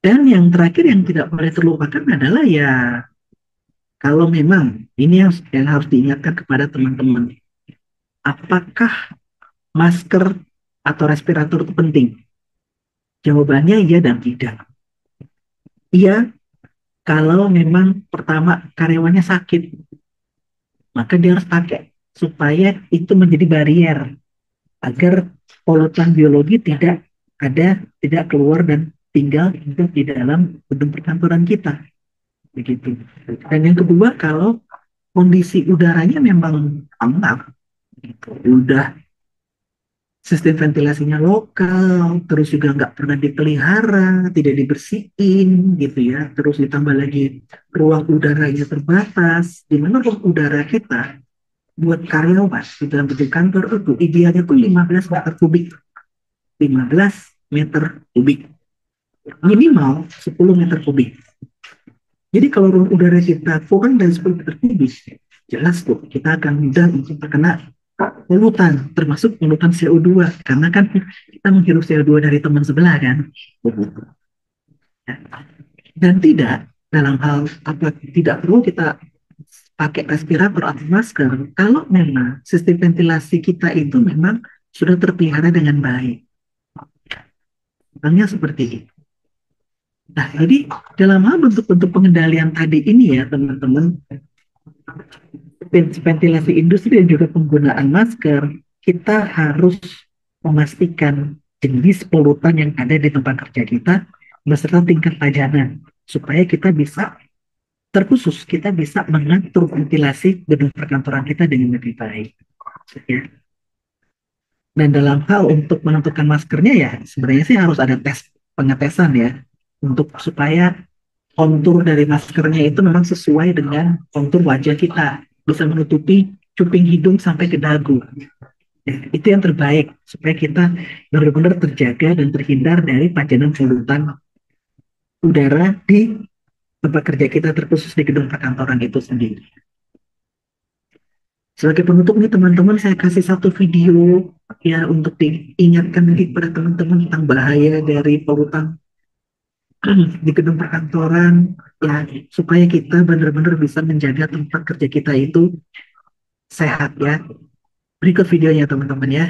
Dan yang terakhir yang tidak boleh terlupakan adalah ya kalau memang ini yang harus diingatkan kepada teman-teman, apakah masker atau respirator itu penting? Jawabannya iya dan tidak. Iya, kalau memang pertama karyawannya sakit, maka dia harus pakai supaya itu menjadi barrier agar polutan biologi tidak keluar dan tinggal di dalam gedung perkantoran kita. Begitu. Dan yang kedua, kalau kondisi udaranya memang aman, gitu. Udah sistem ventilasinya lokal, terus juga nggak pernah dipelihara, tidak dibersihin, gitu ya. Terus ditambah lagi ruang udaranya terbatas, di mana ruang udara kita buat karyawan di dalam gedung kantor itu idealnya tuh 15 meter kubik, 15 meter kubik, minimal 10 meter kubik. Jadi kalau ruang udara kita kurang dari 10 meter kubik, jelas tuh kita akan mudah untuk terkena polutan, termasuk polutan CO2. Karena kan kita menghirup CO2 dari teman sebelah kan. Dan tidak dalam hal apa tidak perlu kita pakai respirator atau masker kalau memang sistem ventilasi kita itu memang sudah terpelihara dengan baik. Contohnya seperti itu. Nah, jadi dalam hal bentuk-bentuk pengendalian tadi ini ya teman-teman, ventilasi industri dan juga penggunaan masker, kita harus memastikan jenis polutan yang ada di tempat kerja kita beserta tingkat pajanan supaya kita bisa terkhusus kita bisa mengatur ventilasi gedung perkantoran kita dengan lebih baik. Ya. Dan dalam hal untuk menentukan maskernya ya sebenarnya sih harus ada pengetesan ya untuk supaya kontur dari maskernya itu memang sesuai dengan kontur wajah kita, bisa menutupi cuping hidung sampai ke dagu. Ya, itu yang terbaik supaya kita benar-benar terjaga dan terhindar dari pajanan polutan udara di tempat kerja kita, terkhusus di gedung perkantoran itu sendiri. Sebagai penutup nih teman-teman, saya kasih satu video ya untuk diingatkan lagi pada teman-teman tentang bahaya dari polutan di gedung perkantoran, ya supaya kita benar-benar bisa menjaga tempat kerja kita itu sehat ya. Berikut videonya teman-teman ya.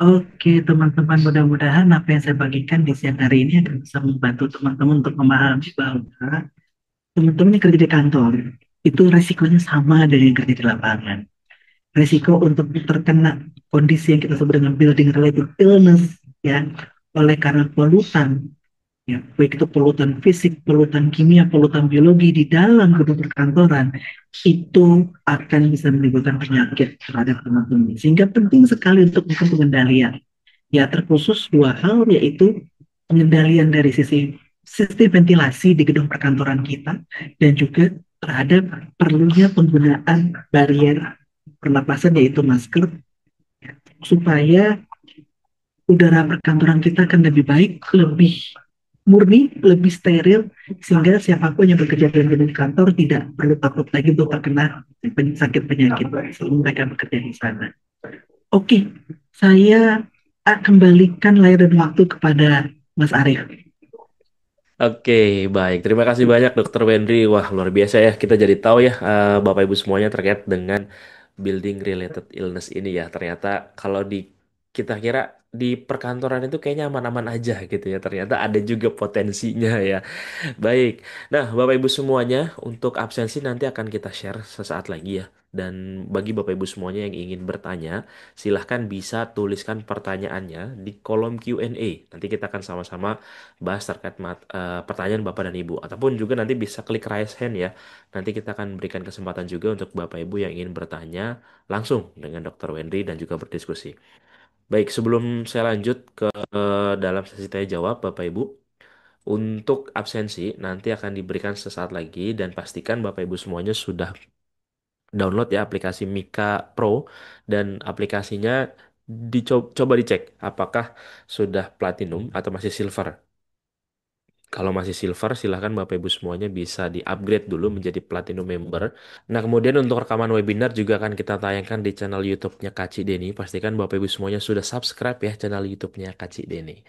Oke, teman-teman, mudah-mudahan apa yang saya bagikan di siang hari ini akan bisa membantu teman-teman untuk memahami bahwa teman-teman yang kerja di kantor itu resikonya sama dengan yang kerja di lapangan. Resiko untuk terkena kondisi yang kita sebut dengan building related illness ya oleh karena polutan ya, baik itu polutan fisik, polutan kimia, polutan biologi di dalam gedung perkantoran itu akan bisa menimbulkan penyakit terhadap teman-teman. Sehingga penting sekali untuk melakukan pengendalian. Ya terkhusus dua hal yaitu pengendalian dari sisi sistem ventilasi di gedung perkantoran kita dan juga terhadap perlunya penggunaan barrier pernapasan yaitu masker supaya udara perkantoran kita akan lebih baik, lebih murni, lebih steril, sehingga siapapun yang bekerja di kantor tidak perlu takut lagi untuk terkena sakit penyakit sebelum mereka bekerja di sana. Oke, saya kembalikan layar dan waktu kepada Mas Arief. Oke, baik. Terima kasih banyak Dokter Wendri. Wah, luar biasa ya. Kita jadi tahu ya, Bapak Ibu semuanya terkait dengan building related illness ini ya. Ternyata kalau di kita kira di perkantoran itu kayaknya aman-aman aja gitu ya. Ternyata ada juga potensinya ya. Baik. Nah, Bapak Ibu semuanya, untuk absensi nanti akan kita share sesaat lagi ya. Dan bagi Bapak Ibu semuanya yang ingin bertanya, silahkan bisa tuliskan pertanyaannya di kolom Q&A. Nanti kita akan sama-sama bahas terkait pertanyaan Bapak dan Ibu. Ataupun juga nanti bisa klik raise hand ya. Nanti kita akan berikan kesempatan juga untuk Bapak Ibu yang ingin bertanya langsung dengan Dr. Wendri dan juga berdiskusi. Baik, sebelum saya lanjut ke dalam sesi tanya jawab, Bapak Ibu. Untuk absensi nanti akan diberikan sesaat lagi dan pastikan Bapak Ibu semuanya sudah download ya aplikasi Mika Pro dan aplikasinya dicoba dicek apakah sudah platinum atau masih silver. Kalau masih silver, silahkan Bapak Ibu semuanya bisa di-upgrade dulu menjadi Platinum Member. Nah, kemudian untuk rekaman webinar juga akan kita tayangkan di channel YouTube-nya Kak Deni. Pastikan Bapak Ibu semuanya sudah subscribe ya channel YouTube-nya Kak Deni.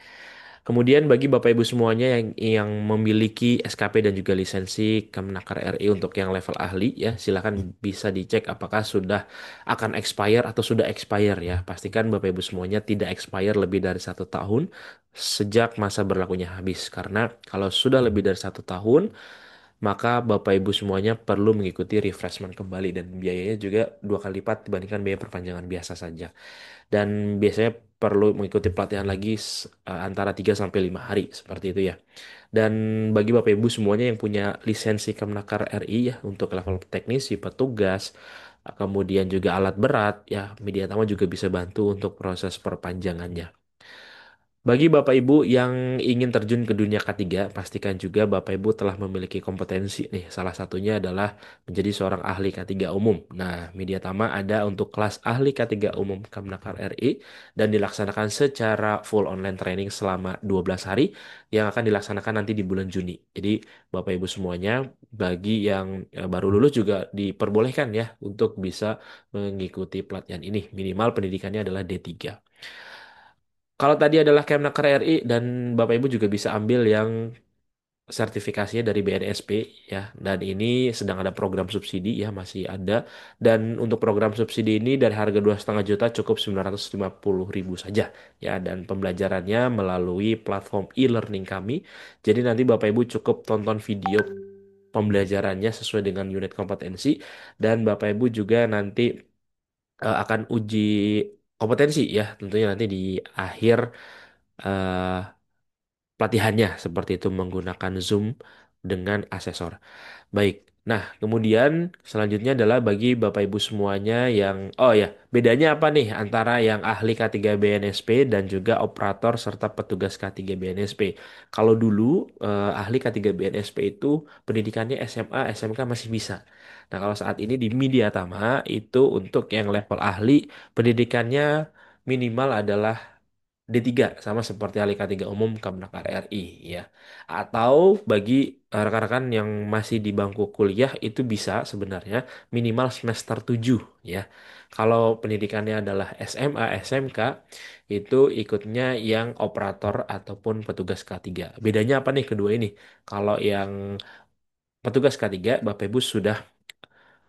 Kemudian bagi Bapak Ibu semuanya yang memiliki SKP dan juga lisensi Kemenaker RI untuk yang level ahli ya, silakan bisa dicek apakah sudah akan expire atau sudah expire ya. Pastikan Bapak Ibu semuanya tidak expire lebih dari 1 tahun sejak masa berlakunya habis. Karena kalau sudah lebih dari 1 tahun, maka Bapak Ibu semuanya perlu mengikuti refreshment kembali dan biayanya juga 2 kali lipat dibandingkan biaya perpanjangan biasa saja dan biasanya perlu mengikuti pelatihan lagi antara 3 sampai 5 hari seperti itu ya. Dan bagi Bapak Ibu semuanya yang punya lisensi Kemenakar RI ya untuk level teknisi, petugas, kemudian juga alat berat ya, Media Tama juga bisa bantu untuk proses perpanjangannya. Bagi Bapak Ibu yang ingin terjun ke dunia K3, pastikan juga Bapak Ibu telah memiliki kompetensi nih. Salah satunya adalah menjadi seorang ahli K3 umum. Nah, Media Tama ada untuk kelas ahli K3 umum Kemenakar RI dan dilaksanakan secara full online training selama 12 hari yang akan dilaksanakan nanti di bulan Juni. Jadi, Bapak Ibu semuanya bagi yang baru lulus juga diperbolehkan ya untuk bisa mengikuti pelatihan ini. Minimal pendidikannya adalah D3. Kalau tadi adalah Kemnaker RI dan Bapak Ibu juga bisa ambil yang sertifikasinya dari BNSP ya. Dan ini sedang ada program subsidi ya masih ada. Dan untuk program subsidi ini dari harga 2,5 juta cukup 950.000 saja ya. Dan pembelajarannya melalui platform e-learning kami. Jadi nanti Bapak Ibu cukup tonton video pembelajarannya sesuai dengan unit kompetensi dan Bapak Ibu juga nanti akan uji kompetensi ya tentunya nanti di akhir eh, pelatihannya seperti itu menggunakan Zoom dengan asesor. Baik. Nah, kemudian selanjutnya adalah bagi Bapak Ibu semuanya yang oh ya, bedanya apa nih antara yang ahli K3 BNSP dan juga operator serta petugas K3 BNSP. Kalau dulu ahli K3 BNSP itu pendidikannya SMA, SMK masih bisa. Nah, kalau saat ini di Media Tama itu untuk yang level ahli pendidikannya minimal adalah D3 sama seperti ahli K3 umum Kemenak RI ya. Atau bagi rekan-rekan yang masih di bangku kuliah itu bisa sebenarnya minimal semester 7 ya. Kalau pendidikannya adalah SMA, SMK itu ikutnya yang operator ataupun petugas K3. Bedanya apa nih kedua ini? Kalau yang petugas K3 Bapak Ibu sudah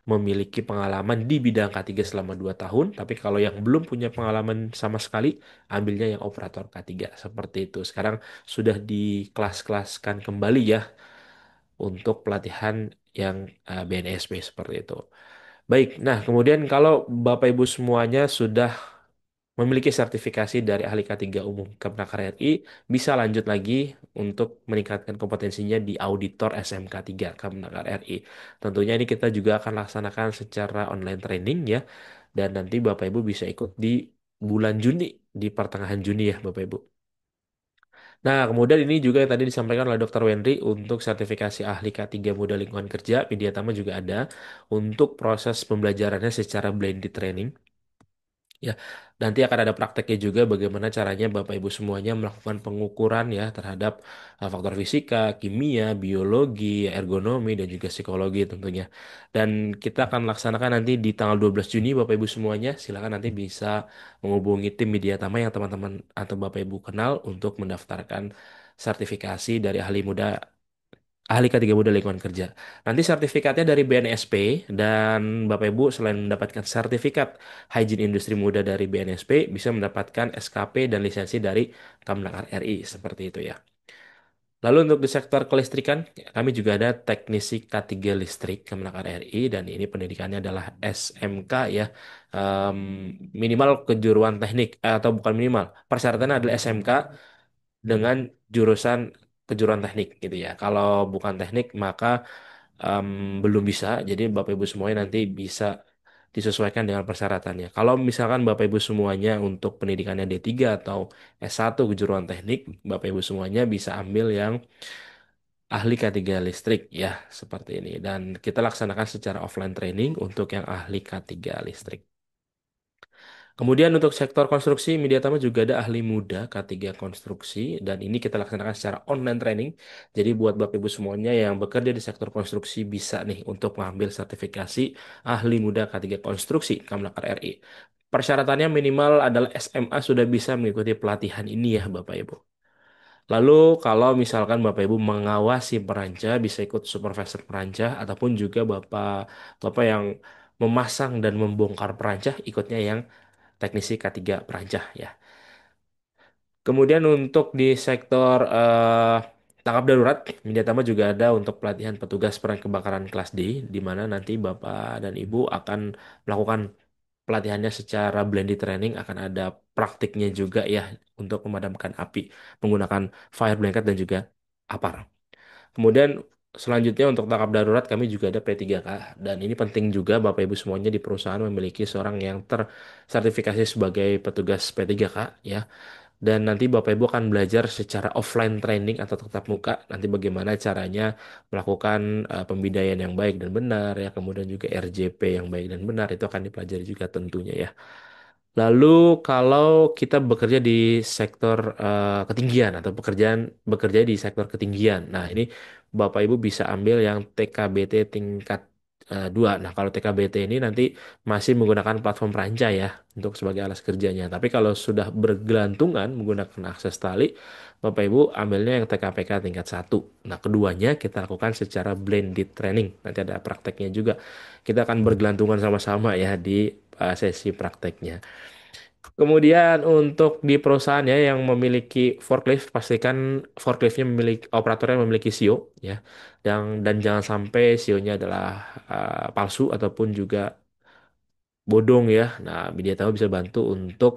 memiliki pengalaman di bidang K3 selama 2 tahun, tapi kalau yang belum punya pengalaman sama sekali, ambilnya yang operator K3 seperti itu. Sekarang sudah dikelas-kelaskan kembali ya untuk pelatihan yang BNSP seperti itu. Baik, nah kemudian kalau Bapak Ibu semuanya sudah memiliki sertifikasi dari ahli K3 umum Kemenaker RI, bisa lanjut lagi untuk meningkatkan kompetensinya di auditor SMK 3 Kemenaker RI. Tentunya ini kita juga akan laksanakan secara online training ya, dan nanti Bapak Ibu bisa ikut di bulan Juni, di pertengahan Juni ya Bapak Ibu. Nah, kemudian ini juga yang tadi disampaikan oleh Dr. Wendri untuk sertifikasi ahli K3 Muda Lingkungan Kerja, Media Tama juga ada untuk proses pembelajarannya secara blended training. Ya, nanti akan ada prakteknya juga bagaimana caranya Bapak Ibu semuanya melakukan pengukuran ya terhadap faktor fisika, kimia, biologi, ergonomi, dan juga psikologi tentunya. Dan kita akan laksanakan nanti di tanggal 12 Juni Bapak Ibu semuanya. Silakan nanti bisa menghubungi tim Media Tama yang teman-teman atau Bapak Ibu kenal untuk mendaftarkan sertifikasi dari ahli muda ahli K3 Muda Lingkungan Kerja. Nanti sertifikatnya dari BNSP dan Bapak Ibu selain mendapatkan sertifikat Hygiene Industri Muda dari BNSP bisa mendapatkan SKP dan lisensi dari Kemenaker RI seperti itu ya. Lalu untuk di sektor kelistrikan, kami juga ada teknisi K3 listrik Kemenaker RI dan ini pendidikannya adalah SMK ya. Em, Minimal kejuruan teknik atau bukan minimal. Persyaratannya adalah SMK dengan jurusan kejuruan teknik gitu ya. Kalau bukan teknik maka em, belum bisa. Jadi Bapak Ibu semuanya nanti bisa disesuaikan dengan persyaratannya. Kalau misalkan Bapak Ibu semuanya untuk pendidikannya D3 atau S1 kejuruan teknik, Bapak Ibu semuanya bisa ambil yang ahli K3 listrik ya, seperti ini. Dan kita laksanakan secara offline training untuk yang ahli K3 listrik. Kemudian untuk sektor konstruksi, Mediatama juga ada ahli muda K3 konstruksi dan ini kita laksanakan secara online training. Jadi buat Bapak Ibu semuanya yang bekerja di sektor konstruksi bisa nih untuk mengambil sertifikasi ahli muda K3 konstruksi Kamlakar RI. Persyaratannya minimal adalah SMA sudah bisa mengikuti pelatihan ini ya Bapak Ibu. Lalu kalau misalkan Bapak Ibu mengawasi perancah bisa ikut supervisor perancah ataupun juga Bapak Bapak yang memasang dan membongkar perancah ikutnya yang teknisi K3 perancah ya. Kemudian untuk di sektor tanggap darurat, Mediatama juga ada untuk pelatihan petugas peran kebakaran kelas D, di mana nanti Bapak dan Ibu akan melakukan pelatihannya secara blended training, akan ada praktiknya juga ya untuk memadamkan api menggunakan fire blanket dan juga APAR. Kemudian selanjutnya untuk tanggap darurat kami juga ada P3K dan ini penting juga Bapak Ibu semuanya di perusahaan memiliki seorang yang tersertifikasi sebagai petugas P3K ya. Dan nanti Bapak Ibu akan belajar secara offline training atau tatap muka nanti bagaimana caranya melakukan pembidayaan yang baik dan benar ya, kemudian juga RJP yang baik dan benar itu akan dipelajari juga tentunya ya. Lalu kalau kita bekerja di sektor ketinggian atau pekerjaan bekerja di sektor ketinggian. Nah, ini Bapak Ibu bisa ambil yang TKBT tingkat 2. Nah, kalau TKBT ini nanti masih menggunakan platform perancah ya untuk sebagai alas kerjanya. Tapi kalau sudah bergelantungan menggunakan akses tali, Bapak Ibu ambilnya yang TKPK tingkat 1. Nah, keduanya kita lakukan secara blended training. Nanti ada prakteknya juga. Kita akan bergelantungan sama-sama ya di sesi prakteknya. Kemudian untuk di perusahaan ya yang memiliki forklift, pastikan forkliftnya memiliki operatornya memiliki SIO ya. Dan jangan sampai SIO-nya adalah palsu ataupun juga bodong ya. Nah, Media Tahu bisa bantu untuk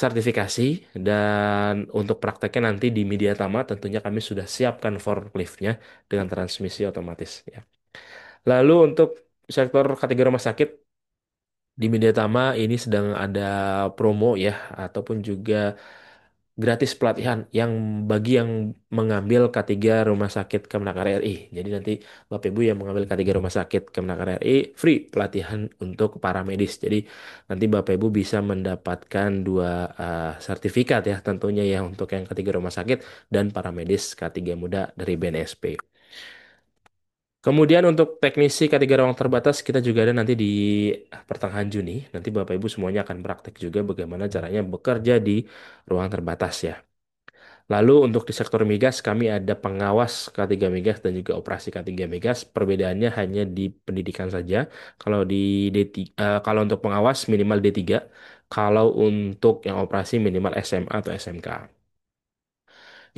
sertifikasi dan untuk prakteknya nanti di Media Tama tentunya kami sudah siapkan forkliftnya dengan transmisi otomatis ya. Lalu untuk sektor kategori rumah sakit di Media Tama ini sedang ada promo ya ataupun juga gratis pelatihan yang bagi yang mengambil K3 Rumah Sakit Kemenaker RI. Jadi nanti Bapak Ibu yang mengambil K3 Rumah Sakit Kemenaker RI free pelatihan untuk para medis. Jadi nanti Bapak Ibu bisa mendapatkan dua sertifikat ya tentunya ya untuk yang K3 Rumah Sakit dan para medis K3 Muda dari BNSP. Kemudian untuk teknisi K3 ruang terbatas kita juga ada nanti di pertengahan Juni. Nanti Bapak Ibu semuanya akan praktek juga bagaimana caranya bekerja di ruang terbatas ya. Lalu untuk di sektor migas kami ada pengawas K3 migas dan juga operasi K3 migas. Perbedaannya hanya di pendidikan saja. Kalau di kalau untuk pengawas minimal D3, kalau untuk yang operasi minimal SMA atau SMK.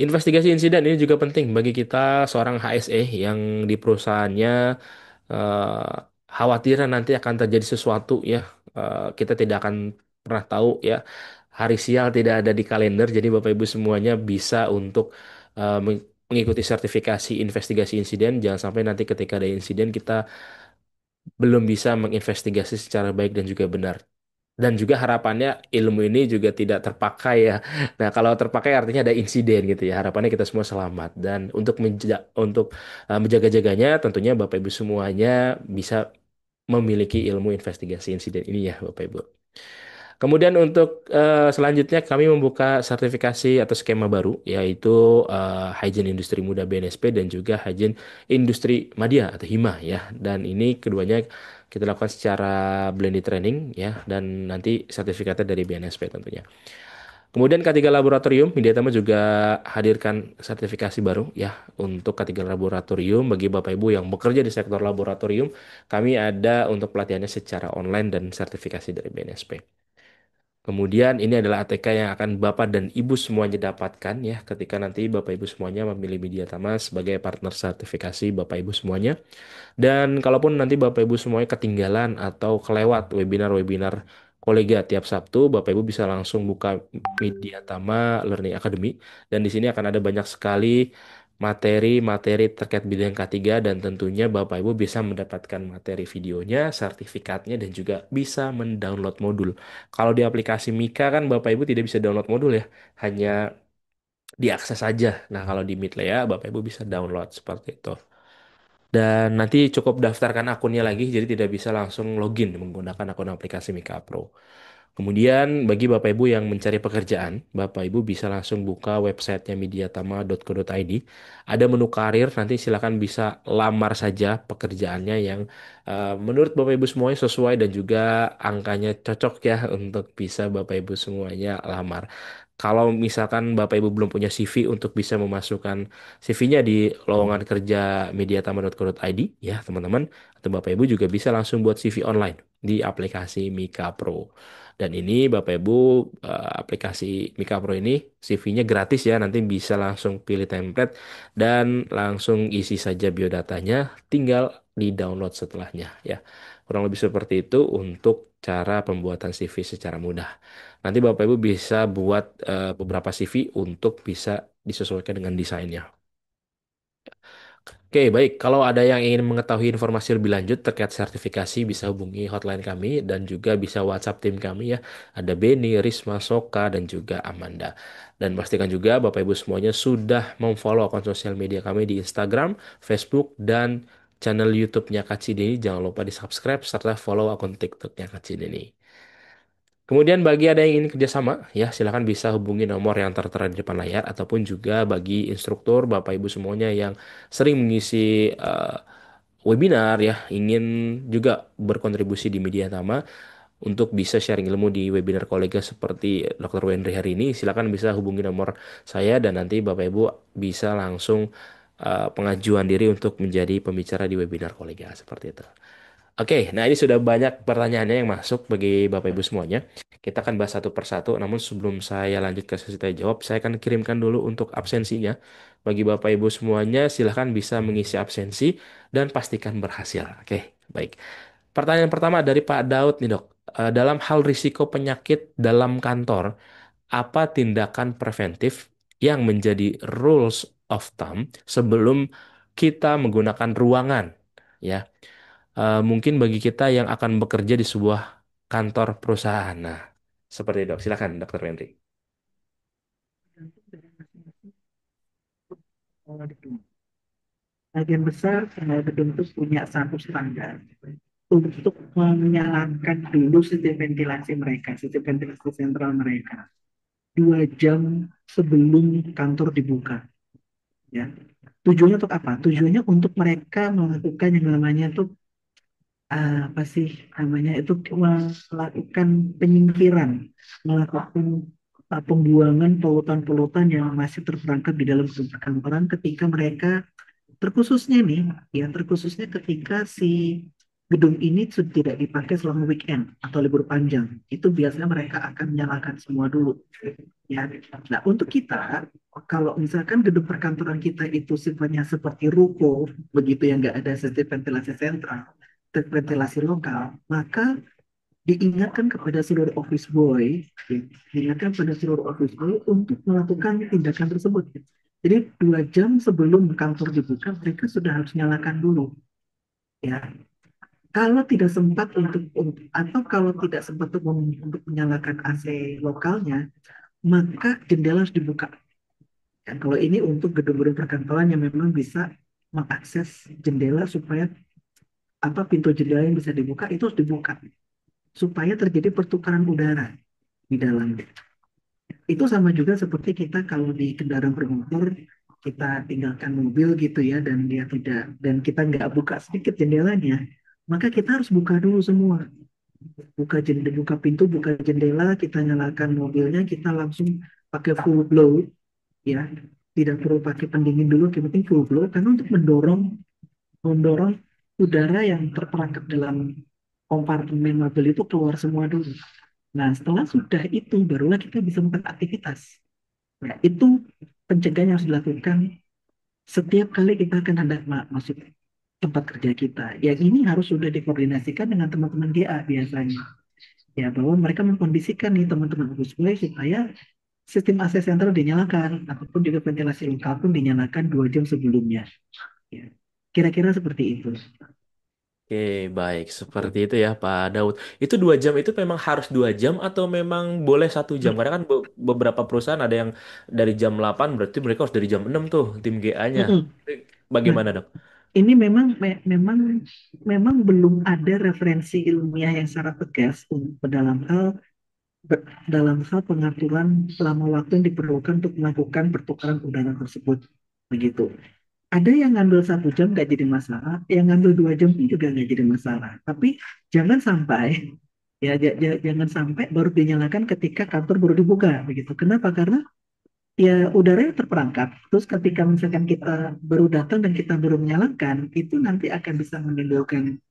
Investigasi insiden ini juga penting bagi kita seorang HSE yang di perusahaannya eh, khawatir nanti akan terjadi sesuatu ya. Kita tidak akan pernah tahu ya. Hari sial tidak ada di kalender, jadi Bapak Ibu semuanya bisa untuk mengikuti sertifikasi investigasi insiden. Jangan sampai nanti ketika ada insiden kita belum bisa menginvestigasi secara baik dan juga benar. Dan juga harapannya ilmu ini juga tidak terpakai ya. Nah, kalau terpakai artinya ada insiden gitu ya. Harapannya kita semua selamat. Dan untuk menjaga-jaganya tentunya Bapak Ibu semuanya bisa memiliki ilmu investigasi insiden ini ya Bapak Ibu. Kemudian untuk selanjutnya kami membuka sertifikasi atau skema baru yaitu Hygiene Industri Muda BNSP dan juga Hygiene Industri Madya atau HIMA ya. Dan ini keduanya kita lakukan secara blended training ya dan nanti sertifikatnya dari BNSP tentunya. Kemudian K3 Laboratorium, Mediatama juga hadirkan sertifikasi baru ya untuk K3 Laboratorium bagi Bapak Ibu yang bekerja di sektor laboratorium. Kami ada untuk pelatihannya secara online dan sertifikasi dari BNSP. Kemudian ini adalah ATK yang akan Bapak dan Ibu semuanya dapatkan ya ketika nanti Bapak Ibu semuanya memilih Mediatama sebagai partner sertifikasi Bapak Ibu semuanya. Dan kalaupun nanti Bapak Ibu semuanya ketinggalan atau kelewat webinar-webinar kolega tiap Sabtu, Bapak Ibu bisa langsung buka Media Tama Learning Academy. Dan di sini akan ada banyak sekali materi-materi terkait bidang K3 dan tentunya Bapak Ibu bisa mendapatkan materi videonya, sertifikatnya dan juga bisa mendownload modul. Kalau di aplikasi Mika kan Bapak Ibu tidak bisa download modul ya, hanya diakses saja. Nah, kalau di Midlea Bapak Ibu bisa download seperti itu. Dan nanti cukup daftarkan akunnya lagi, jadi tidak bisa langsung login menggunakan akun aplikasi Mika Pro. Kemudian bagi Bapak Ibu yang mencari pekerjaan, Bapak Ibu bisa langsung buka websitenya mediatama.co.id. Ada menu karir, nanti silakan bisa lamar saja pekerjaannya yang menurut Bapak Ibu semuanya sesuai dan juga angkanya cocok ya untuk bisa Bapak Ibu semuanya lamar. Kalau misalkan Bapak Ibu belum punya CV untuk bisa memasukkan CV-nya di lowongan kerja mediatama.co.id ya teman-teman, atau Bapak Ibu juga bisa langsung buat CV online di aplikasi Mika Pro. Dan ini Bapak Ibu aplikasi Mika Pro ini CV-nya gratis ya, nanti bisa langsung pilih template dan langsung isi saja biodatanya, tinggal di-download setelahnya ya. Kurang lebih seperti itu untuk cara pembuatan CV secara mudah. Nanti Bapak Ibu bisa buat beberapa CV untuk bisa disesuaikan dengan desainnya. Oke, baik. Kalau ada yang ingin mengetahui informasi lebih lanjut terkait sertifikasi, bisa hubungi hotline kami dan juga bisa WhatsApp tim kami ya. Ada Beni, Risma, Soka, dan juga Amanda. Dan pastikan juga Bapak Ibu semuanya sudah memfollow akun sosial media kami di Instagram, Facebook, dan channel YouTube-nya Kak Cideni. Jangan lupa di-subscribe serta follow akun TikTok-nya Kak Cideni. Kemudian bagi ada yang ingin kerjasama, ya silakan bisa hubungi nomor yang tertera di depan layar ataupun juga bagi instruktur Bapak Ibu semuanya yang sering mengisi webinar ya, ingin juga berkontribusi di Media Tama untuk bisa sharing ilmu di webinar kolega seperti Dr. Wendri hari ini, silakan bisa hubungi nomor saya dan nanti Bapak Ibu bisa langsung pengajuan diri untuk menjadi pembicara di webinar kolega seperti itu. Oke, nah ini sudah banyak pertanyaannya yang masuk bagi Bapak Ibu semuanya. Kita akan bahas satu persatu, namun sebelum saya lanjut ke sesi tanya jawab, saya akan kirimkan dulu untuk absensinya. Bagi Bapak Ibu semuanya, silahkan bisa mengisi absensi dan pastikan berhasil. Oke, baik. Pertanyaan pertama dari Pak Daud nih dok. Dalam hal risiko penyakit dalam kantor, apa tindakan preventif yang menjadi rules of thumb sebelum kita menggunakan ruangan? Ya, mungkin bagi kita yang akan bekerja di sebuah kantor perusahaan. Nah, seperti itu. Silakan, Dokter Henry. Tergantung dari masing-masing gedung. Bagian besar gedung itu punya satu standar untuk menyalakan dulu sistem ventilasi mereka, sistem ventilasi sentral mereka 2 jam sebelum kantor dibuka. Ya, tujuannya untuk apa? Tujuannya untuk mereka melakukan yang namanya tuh apa sih namanya itu melakukan penyingkiran, melakukan pembuangan polutan-polutan yang masih terperangkap di dalam gedung perkantoran ketika mereka terkhususnya nih, ya terkhususnya ketika si gedung ini sudah tidak dipakai selama weekend atau libur panjang, itu biasanya mereka akan menyalakan semua dulu. Ya, nah untuk kita, kalau misalkan gedung perkantoran kita itu sifatnya seperti ruko, begitu yang nggak ada sistem ventilasi sentral, ventilasi lokal, maka diingatkan kepada seluruh office boy, ya, diingatkan kepada seluruh office boy untuk melakukan tindakan tersebut. Jadi 2 jam sebelum kantor dibuka, mereka sudah harus nyalakan dulu. Ya, kalau tidak sempat atau kalau tidak sempat untuk menyalakan AC lokalnya, maka jendela harus dibuka. Dan kalau ini untuk gedung-gedung perkantoran yang memang bisa mengakses jendela supaya apa pintu jendela yang bisa dibuka itu harus dibuka supaya terjadi pertukaran udara. di dalam. Itu sama juga seperti kita kalau di kendaraan bermotor, kita tinggalkan mobil gitu ya, dan kita nggak buka sedikit jendelanya, maka kita harus buka dulu semua. Buka jendela, buka pintu, buka jendela, kita nyalakan mobilnya, kita langsung pakai full blow ya. Tidak perlu pakai pendingin dulu, yang penting full blow karena untuk mendorong udara yang terperangkap dalam kompartemen mobil itu keluar semua dulu. Nah, setelah sudah itu barulah kita bisa melakukan aktivitas. Nah, itu pencegahan yang harus dilakukan setiap kali kita akan hendak masuk tempat kerja kita. Yang ini harus sudah dikoordinasikan dengan teman-teman GA biasanya. Ya, bahwa mereka mengkondisikan nih teman-teman busway supaya sistem AC sentral dinyalakan, ataupun juga ventilasi lokal pun dinyalakan 2 jam sebelumnya. Ya. Kira-kira seperti itu. Oke, baik. Seperti itu ya, Pak Daud. Itu 2 jam itu memang harus 2 jam atau memang boleh 1 jam? Karena kan beberapa perusahaan ada yang dari jam 8 berarti mereka harus dari jam 6 tuh tim GA-nya. Mm-mm. Nah, Bagaimana, Dok? ini memang belum ada referensi ilmiah yang secara tegas dalam hal pengaturan selama waktu yang diperlukan untuk melakukan pertukaran udara tersebut. Begitu. Ada yang ngambil 1 jam nggak jadi masalah, yang ngambil 2 jam pun juga nggak jadi masalah. Tapi jangan sampai jangan sampai baru dinyalakan ketika kantor baru dibuka begitu. Kenapa? Karena ya udaranya terperangkap. Terus ketika misalkan kita baru datang dan kita baru menyalakan, itu nanti akan bisa menimbulkan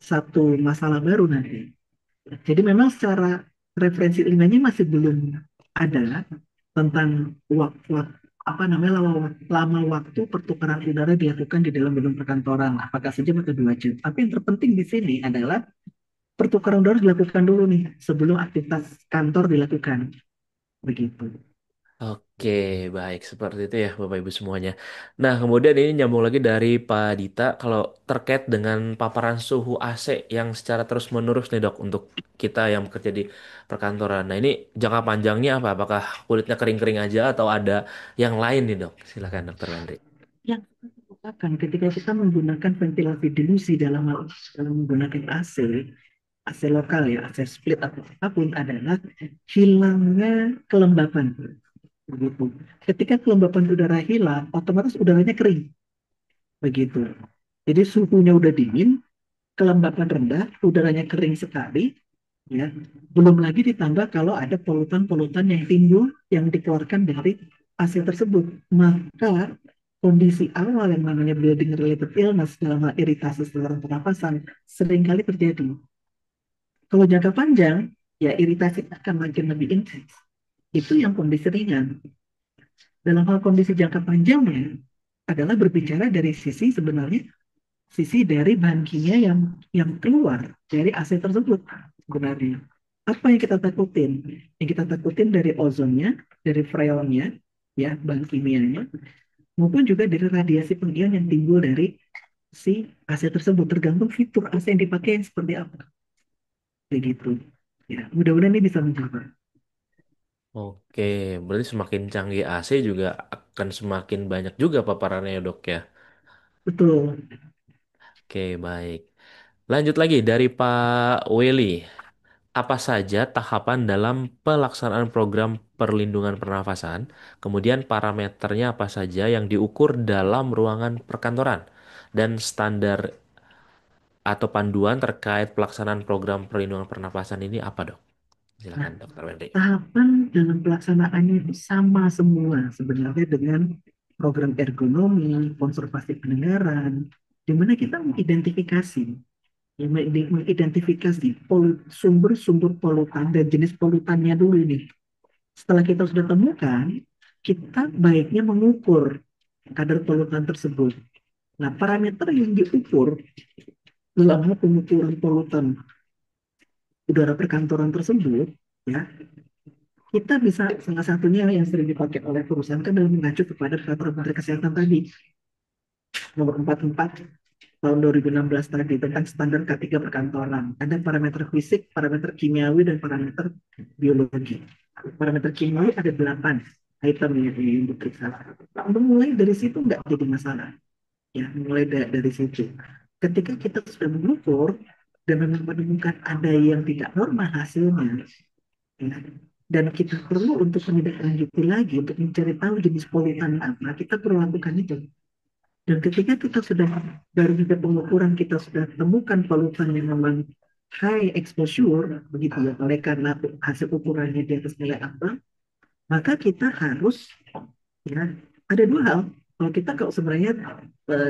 satu masalah baru nanti. Jadi memang secara referensi ilmiahnya masih belum ada tentang waktu apa namanya lama waktu pertukaran udara dilakukan di dalam gedung perkantoran, apakah sejam atau 2 jam. Tapi yang terpenting di sini adalah pertukaran udara dilakukan dulu nih sebelum aktivitas kantor dilakukan, begitu. Oke, baik. Seperti itu ya, Bapak Ibu semuanya. Nah, kemudian ini nyambung lagi dari Pak Dita, kalau terkait dengan paparan suhu AC yang secara terus-menerus nih, Dok, untuk kita yang bekerja di perkantoran. Nah, ini jangka panjangnya apa? Apakah kulitnya kering-kering aja atau ada yang lain nih, Dok? Silakan, Dokter Wendri. Yang kita lakukan ketika kita menggunakan ventilasi dilusi dalam menggunakan AC lokal ya, AC split atau apapun adalah hilangnya kelembapan. Begitu. Ketika kelembapan udara hilang, otomatis udaranya kering. Begitu. Jadi suhunya udah dingin, kelembapan rendah, udaranya kering sekali, ya. Belum lagi ditambah kalau ada polutan-polutan yang timbul yang dikeluarkan dari AC tersebut, maka kondisi awal yang namanya building related illness dalam hal iritasi saluran pernapasan seringkali terjadi. Kalau jangka panjang, ya iritasi akan makin lebih intens. Itu yang kondisi ringan. Dalam hal kondisi jangka panjangnya adalah berbicara dari sisi sebenarnya sisi dari bahan kimia yang keluar dari AC tersebut sebenarnya. Apa yang kita takutin? Yang kita takutin dari ozonnya, dari freonnya, ya bahan kimianya, maupun juga dari radiasi pengion yang timbul dari si AC tersebut. Tergantung fitur AC yang dipakai yang seperti apa. Begitu. Ya, mudah-mudahan ini bisa menjawab. Oke, berarti semakin canggih AC juga akan semakin banyak juga paparannya, ya, Dok, ya. Betul. Oke, baik. Lanjut lagi dari Pak Welly. Apa saja tahapan dalam pelaksanaan program perlindungan pernafasan? Kemudian parameternya apa saja yang diukur dalam ruangan perkantoran? Dan standar atau panduan terkait pelaksanaan program perlindungan pernafasan ini apa, Dok? Nah, Silakan, Dokter Wendy. tahapan dalam pelaksanaannya itu sama semua sebenarnya dengan program ergonomi, konservasi pendengaran, di mana kita mengidentifikasi, sumber-sumber polutan dan jenis polutannya dulu nih. Setelah kita sudah temukan, kita baiknya mengukur kadar polutan tersebut. Nah, parameter yang diukur dalam hal pengukuran polutan udara perkantoran tersebut, ya, kita bisa salah satunya yang sering dipakai oleh perusahaan kan dalam mengacu kepada peraturan Menteri Kesehatan tadi, nomor 44 tahun 2016 tadi tentang standar K3 perkantoran. Ada parameter fisik, parameter kimiawi, dan parameter biologi. Parameter kimiawi ada 8 item yang diperiksa. Untuk mulai dari situ nggak jadi masalah. Ya, mulai dari situ. Ketika kita sudah mengukur dan memang menemukan ada yang tidak normal hasilnya, ya, dan kita perlu untuk menindaklanjuti lagi untuk mencari tahu jenis polutan apa, kita perlu lakukan itu. Dan ketika kita sudah dari hasil pengukuran kita sudah temukan polutan yang memang high exposure begitu ya, oleh karena hasil ukurannya di atas nilai apa, maka kita harus ya ada dua hal. Kalau sebenarnya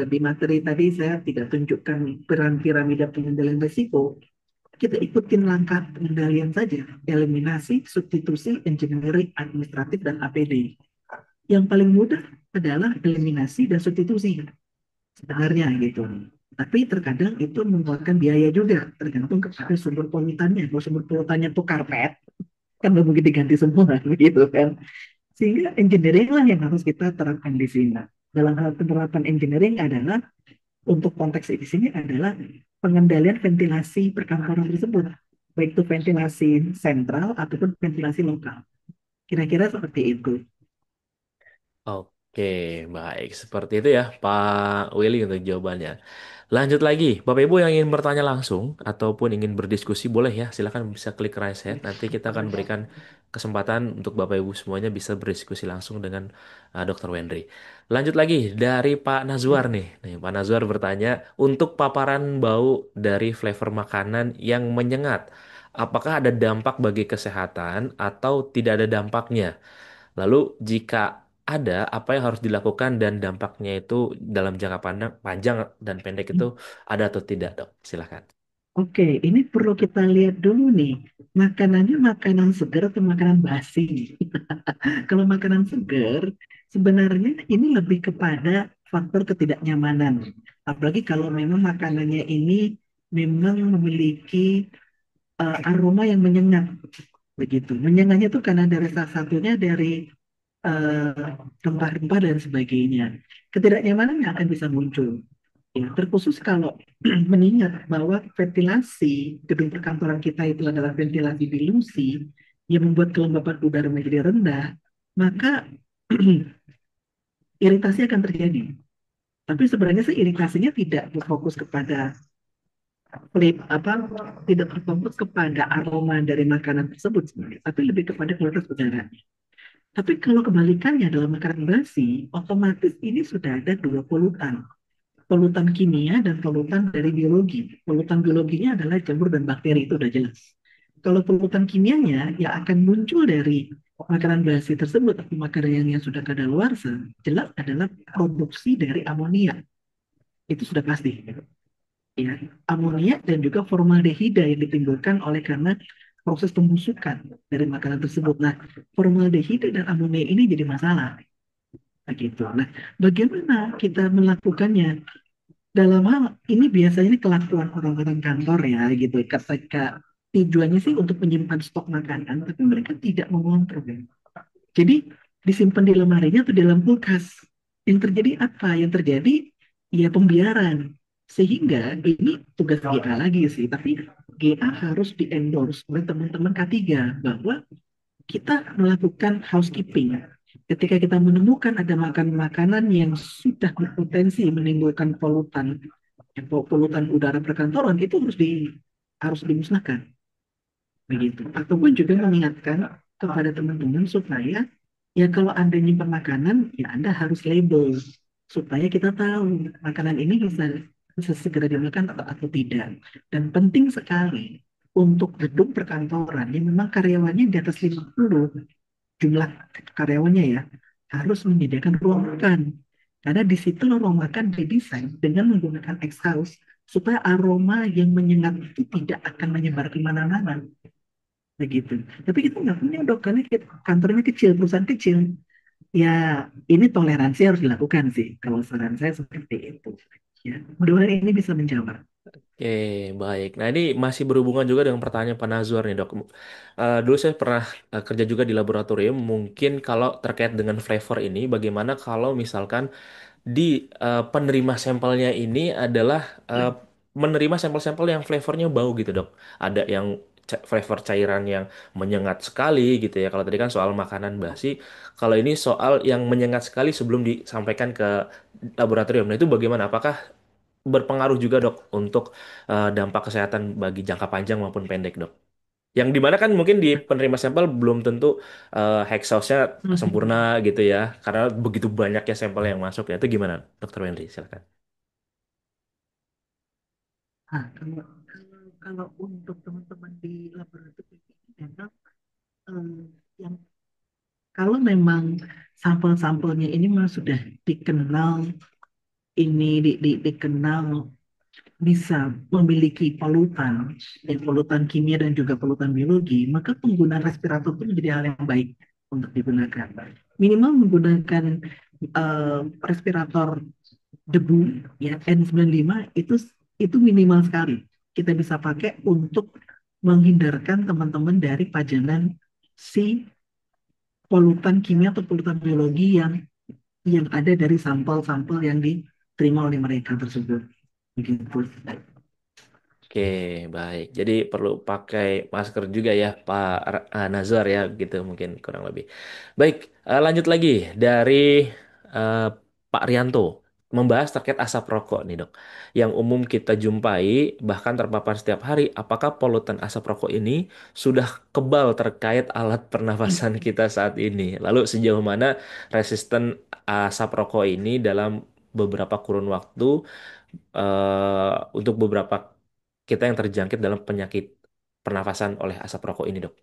di materi tadi saya tidak tunjukkan peran piramida pengendalian risiko, kita ikutin langkah pengendalian saja, eliminasi, substitusi, engineering, administratif, dan APD. Yang paling mudah adalah eliminasi dan substitusi sebenarnya gitu. Tapi terkadang itu mengeluarkan biaya juga, tergantung kepada sumber polutannya. Kalau sumber polutannya itu karpet, kan nggak mungkin diganti semua gitu kan. Sehingga engineering lah yang harus kita terapkan di sini. Dalam hal penerapan engineering adalah untuk konteks di sini adalah pengendalian ventilasi perkantoran tersebut, baik itu ventilasi sentral ataupun ventilasi lokal. Kira-kira seperti itu. Oke, baik. Seperti itu ya, Pak Willy untuk jawabannya. Lanjut lagi, Bapak Ibu yang ingin bertanya langsung ataupun ingin berdiskusi boleh ya, silakan bisa klik raise hand. Nanti kita akan berikan kesempatan untuk Bapak Ibu semuanya bisa berdiskusi langsung dengan Dr. Wendry. Lanjut lagi dari Pak Nazwar nih. Nih, Pak Nazwar bertanya, untuk paparan bau dari flavor makanan yang menyengat, apakah ada dampak bagi kesehatan atau tidak ada dampaknya? Lalu jika ada, apa yang harus dilakukan dan dampaknya itu dalam jangka pandang, panjang dan pendek itu ada atau tidak, Dok? Silahkan. Oke, ini perlu kita lihat dulu nih. Makanannya makanan segar atau makanan basi? Kalau makanan segar, sebenarnya ini lebih kepada faktor ketidaknyamanan. Apalagi kalau memang makanannya ini memang memiliki aroma yang menyengat begitu. Menyengatnya itu karena dari salah satunya dari rempah-rempah dan sebagainya. Ketidaknyamanan yang akan bisa muncul. Ya, terkhusus kalau mengingat bahwa ventilasi gedung perkantoran kita itu adalah ventilasi dilusi yang membuat kelembapan udara menjadi rendah, maka iritasi akan terjadi. Tapi sebenarnya sih iritasinya tidak berfokus kepada apa tidak berfokus kepada aroma dari makanan tersebut sebenarnya, tapi lebih kepada kualitas udara. Tapi kalau kebalikannya dalam makanan basi, otomatis ini sudah ada dua polutan. Polutan kimia dan polutan dari biologi. Polutan biologinya adalah jamur dan bakteri, itu udah jelas. Kalau polutan kimianya yang akan muncul dari makanan basi tersebut atau makanan yang sudah kadaluarsa, jelas adalah produksi dari amonia. Itu sudah pasti. Ya, amonia dan juga formaldehida yang ditimbulkan oleh karena proses pembusukan dari makanan tersebut. Nah, formaldehida dan amonia ini jadi masalah. Begitu. Nah, bagaimana kita melakukannya? Dalam hal ini biasanya ini kelakuan orang-orang kantor ya gitu. Ketika tujuannya sih untuk menyimpan stok makanan, tapi mereka tidak mengontrol. Jadi disimpan di lemarinya atau di dalam kulkas. Yang terjadi apa? Yang terjadi ya pembiaran. Sehingga ini tugas GA lagi sih, tapi GA harus di-endorse oleh teman-teman K3 bahwa kita melakukan housekeeping. Ketika kita menemukan ada makanan-makanan yang sudah berpotensi menimbulkan polutan, ya, polutan udara perkantoran itu harus dimusnahkan, begitu. Ataupun juga mengingatkan kepada teman-teman supaya ya kalau Anda nyimpan makanan, ya Anda harus label supaya kita tahu makanan ini bisa segera dimakan atau tidak. Dan penting sekali untuk gedung perkantoran yang memang karyawannya di atas 50 jumlah karyawannya ya harus menyediakan ruang makan. Karena di situ ruang makan didesain dengan menggunakan exhaust supaya aroma yang menyengat itu tidak akan menyebar kemana-mana. Begitu. Tapi kita nggak punya dok, karena kita, kantornya kecil, perusahaan kecil. Ya, ini toleransi harus dilakukan sih. Kalau saran saya seperti itu. Ya, mudah-mudahan ini bisa menjawab. Oke, baik. Nah, ini masih berhubungan juga dengan pertanyaan Pak Nazwar nih, Dok. Dulu saya pernah kerja juga di laboratorium. Mungkin kalau terkait dengan flavor ini, bagaimana kalau misalkan di penerima sampelnya ini adalah eh, menerima sampel-sampel yang flavornya bau gitu, Dok. Ada yang flavor cairan yang menyengat sekali gitu ya. Kalau tadi kan soal makanan basi, kalau ini soal yang menyengat sekali sebelum disampaikan ke laboratorium. Nah, itu bagaimana? Apakah berpengaruh juga, Dok, untuk dampak kesehatan bagi jangka panjang maupun pendek, Dok? Yang dimana kan mungkin di penerima sampel belum tentu hexosnya sempurna Mhm. gitu ya, karena begitu banyaknya sampel yang masuk ya. Itu gimana, Dokter Wendy? Silakan. Nah, kalau untuk teman-teman di laboratorium ini memang eh, yang kalau memang sampel-sampelnya ini memang sudah dikenal dikenal bisa memiliki polutan, polutan kimia dan juga polutan biologi, maka penggunaan respirator itu menjadi hal yang baik untuk digunakan. Minimal menggunakan respirator debu ya N95 itu minimal sekali. Kita bisa pakai untuk menghindarkan teman-teman dari pajanan si polutan kimia atau polutan biologi yang ada dari sampel-sampel yang diterima oleh mereka tersebut. Begitu. Oke, baik. Jadi perlu pakai masker juga ya, Pak Nazar ya, gitu mungkin kurang lebih. Baik, lanjut lagi dari eh, Pak Rianto membahas terkait asap rokok nih, Dok. Yang umum kita jumpai bahkan terpapar setiap hari. Apakah polutan asap rokok ini sudah kebal terkait alat pernafasan kita saat ini? Lalu sejauh mana resisten asap rokok ini dalam beberapa kurun waktu untuk beberapa kita yang terjangkit dalam penyakit pernafasan oleh asap rokok ini, Dok.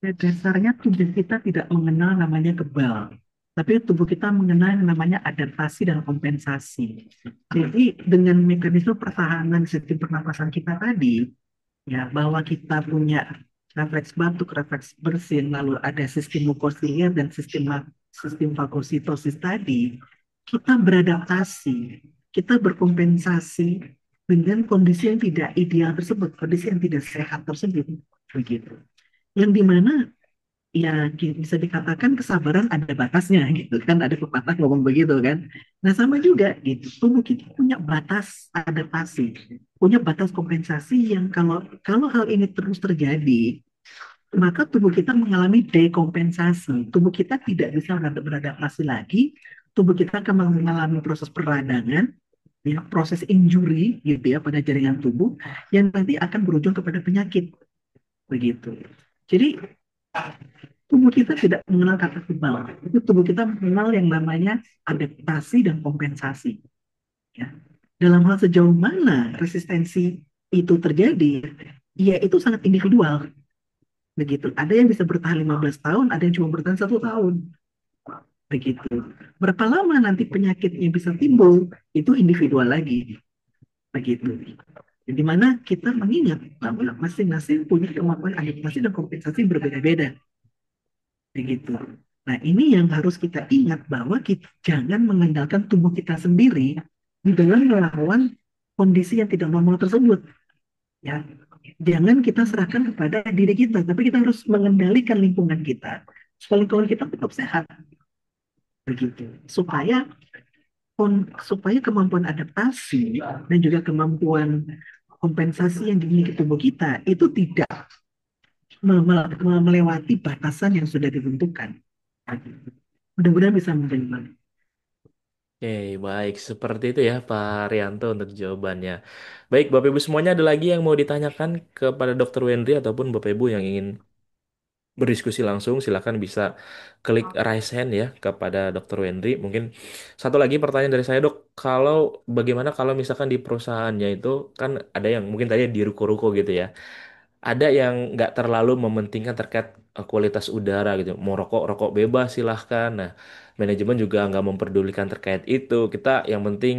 Pada dasarnya tubuh kita tidak mengenal namanya kebal, tapi tubuh kita mengenal yang namanya adaptasi dan kompensasi. Jadi dengan mekanisme pertahanan sistem pernapasan kita tadi, ya bahwa kita punya refleks batuk, refleks bersin, lalu ada sistem mukosiliar dan sistem fagositosis tadi, kita beradaptasi, kita berkompensasi dengan kondisi yang tidak ideal tersebut, kondisi yang tidak sehat tersebut, begitu. Yang dimana ya bisa dikatakan kesabaran ada batasnya gitu kan, ada pepatah ngomong begitu kan. Nah sama juga gitu, tubuh kita punya batas adaptasi, punya batas kompensasi yang kalau kalau hal ini terus terjadi, maka tubuh kita mengalami dekompensasi, tubuh kita tidak bisa beradaptasi lagi, tubuh kita akan mengalami proses peradangan, ya proses injury gitu ya pada jaringan tubuh yang nanti akan berujung kepada penyakit begitu. Jadi tubuh kita tidak mengenal kata kebal. Itu tubuh kita mengenal yang namanya adaptasi dan kompensasi. Ya. Dalam hal sejauh mana resistensi itu terjadi, ya itu sangat individual. Begitu. Ada yang bisa bertahan 15 tahun, ada yang cuma bertahan 1 tahun. Begitu. Berapa lama nanti penyakitnya bisa timbul, itu individual lagi. Begitu. Di mana kita mengingat bahwa masing-masing punya kemampuan adaptasi dan kompensasi berbeda-beda. Begitu. Nah, ini yang harus kita ingat bahwa kita jangan mengandalkan tubuh kita sendiri di dalam melawan kondisi yang tidak normal tersebut. Ya, jangan kita serahkan kepada diri kita, tapi kita harus mengendalikan lingkungan kita supaya lingkungan kita tetap sehat. Begitu. Supaya kemampuan adaptasi dan juga kemampuan kompensasi yang dimiliki tubuh kita itu tidak melewati batasan yang sudah ditentukan. Mudah-mudahan bisa menerima. Oke, baik. Seperti itu ya, Pak Rianto untuk jawabannya. Baik, Bapak Ibu semuanya ada lagi yang mau ditanyakan kepada Dokter Wendri ataupun Bapak Ibu yang ingin berdiskusi langsung, silakan bisa klik raise hand ya kepada Dokter Wendri. Mungkin satu lagi pertanyaan dari saya, Dok. Kalau bagaimana kalau misalkan di perusahaannya itu kan ada yang mungkin tadi di ruko-ruko gitu ya. Ada yang nggak terlalu mementingkan terkait kualitas udara gitu. Mau rokok, rokok bebas silahkan. Nah, manajemen juga nggak memperdulikan terkait itu. Kita yang penting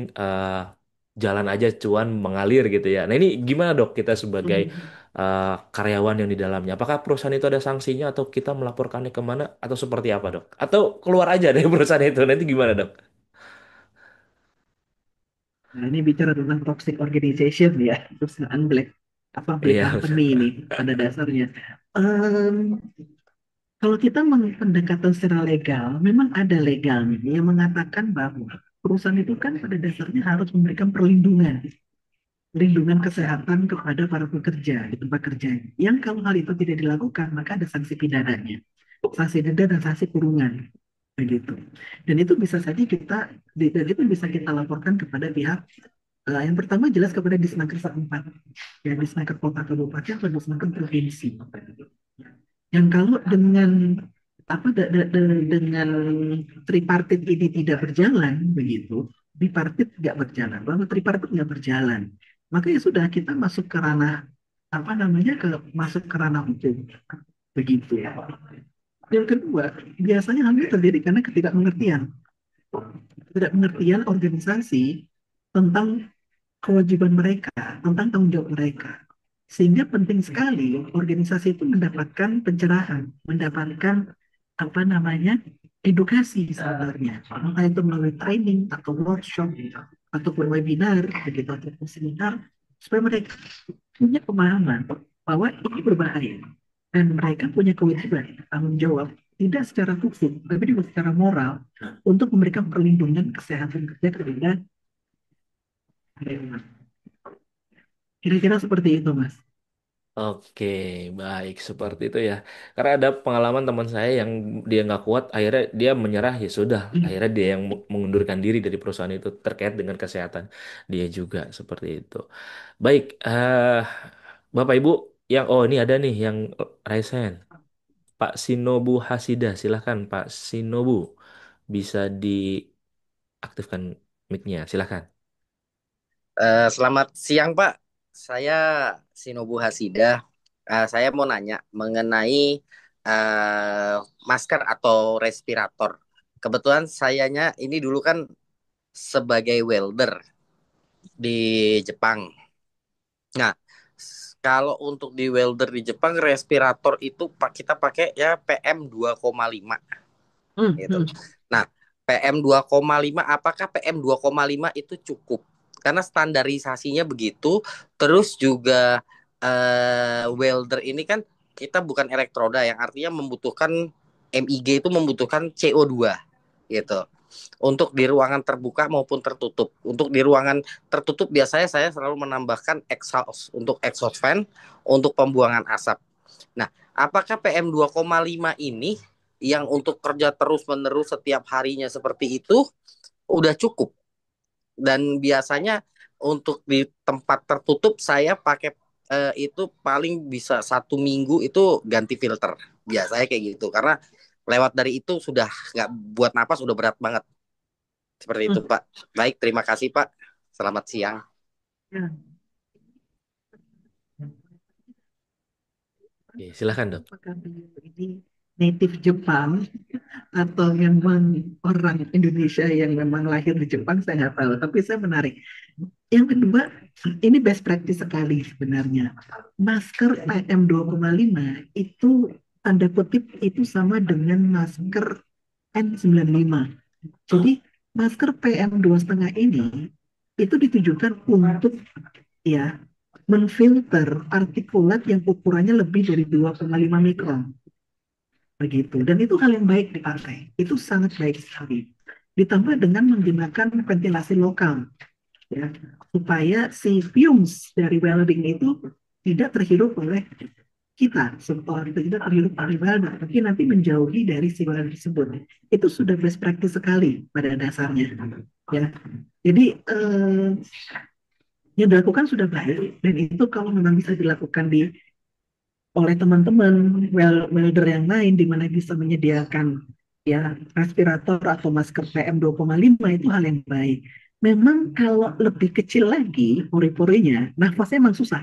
jalan aja cuan mengalir gitu ya. Nah, ini gimana dok kita sebagai karyawan yang di dalamnya? Apakah perusahaan itu ada sanksinya atau kita melaporkannya kemana atau seperti apa dok? Atau keluar aja dari perusahaan itu? Nanti gimana dok? Nah, ini bicara tentang toxic organization ya, perusahaan black Iya, company ini pada dasarnya. Em, Kalau kita pendekatan secara legal, memang ada legalnya yang mengatakan bahwa perusahaan itu kan pada dasarnya harus memberikan perlindungan kesehatan kepada para pekerja di tempat kerja. Yang kalau hal itu tidak dilakukan, maka ada sanksi pidananya, sanksi denda dan sanksi kurungan, begitu. Dan itu bisa saja dan itu bisa kita laporkan kepada pihak Yang pertama jelas kepada Disnaker setempat, ya Disnaker kota kabupaten atau Disnaker provinsi. Yang kalau dengan dengan tripartit ini tidak berjalan begitu, bipartit tidak berjalan, bahwa tripartit nggak berjalan, maka ya sudah kita masuk ke ranah masuk ke ranah hukum begitu ya. Yang kedua, biasanya hal ini terjadi karena ketidakmengertian organisasi tentang kewajiban mereka, tentang tanggung jawab mereka. Sehingga penting sekali organisasi itu mendapatkan pencerahan, mendapatkan edukasi sebenarnya. Entah itu melalui training atau workshop ataupun webinar begitu ataupun seminar supaya mereka punya pemahaman bahwa ini berbahaya dan mereka punya kewajiban tanggung jawab tidak secara hukum tapi juga secara moral untuk memberikan perlindungan kesehatan kerja kepada karyawan. Kira-kira seperti itu, Mas. Oke, baik seperti itu ya. Karena ada pengalaman teman saya yang dia nggak kuat, akhirnya dia menyerah ya sudah. Akhirnya dia yang mengundurkan diri dari perusahaan itu terkait dengan kesehatan dia juga seperti itu. Baik, Bapak Ibu yang ini ada nih yang raise hand. Pak Sinobu Hasida, silahkan Pak Sinobu bisa diaktifkan mic-nya, silahkan. Selamat siang, Pak. Saya Sinobu Hasida. Saya mau nanya mengenai eh, masker atau respirator. Kebetulan sayanya ini dulu kan sebagai welder di Jepang. Nah, kalau untuk di welder di Jepang, respirator itu kita pakai ya PM2,5 Hmm, gitu. hmm. Nah, PM2,5 apakah PM2,5 itu cukup? Karena standarisasinya begitu, terus juga welder ini kan kita bukan elektroda yang artinya membutuhkan MIG itu membutuhkan CO2 gitu. Untuk di ruangan terbuka maupun tertutup. Untuk di ruangan tertutup biasanya saya selalu menambahkan exhaust untuk exhaust fan untuk pembuangan asap. Nah, apakah PM2,5 ini yang untuk kerja terus-menerus setiap harinya seperti itu udah cukup? Dan biasanya untuk di tempat tertutup saya pakai itu paling bisa 1 minggu itu ganti filter. Biasanya kayak gitu. Karena lewat dari itu sudah nggak buat napas udah berat banget. Seperti itu, Hmm. Pak. Baik, terima kasih, Pak. Selamat siang. Ya. Oke, silahkan dok. Apakah beliau ini native Jepang atau memang orang Indonesia yang memang lahir di Jepang, saya nggak tahu. Tapi saya menarik. Yang kedua, ini best practice sekali sebenarnya. Masker PM2,5 itu tanda kutip itu sama dengan masker N95. Jadi masker PM2,5 ini itu ditujukan untuk ya menfilter partikulat yang ukurannya lebih dari 2,5 mikron begitu. Dan itu hal yang baik dipakai. Itu sangat baik sekali. Ditambah dengan menggunakan ventilasi lokal ya supaya si fumes dari welding itu tidak terhirup oleh kita setelah itu tidak terhirup oleh welder tapi nanti menjauhi dari si welder tersebut. Itu sudah best practice sekali pada dasarnya ya. Jadi yang dilakukan sudah baik dan itu kalau memang bisa dilakukan oleh teman-teman welder yang lain di mana bisa menyediakan ya respirator atau masker PM2,5 itu hal yang baik. Memang kalau lebih kecil lagi pori-porinya, nafasnya emang susah.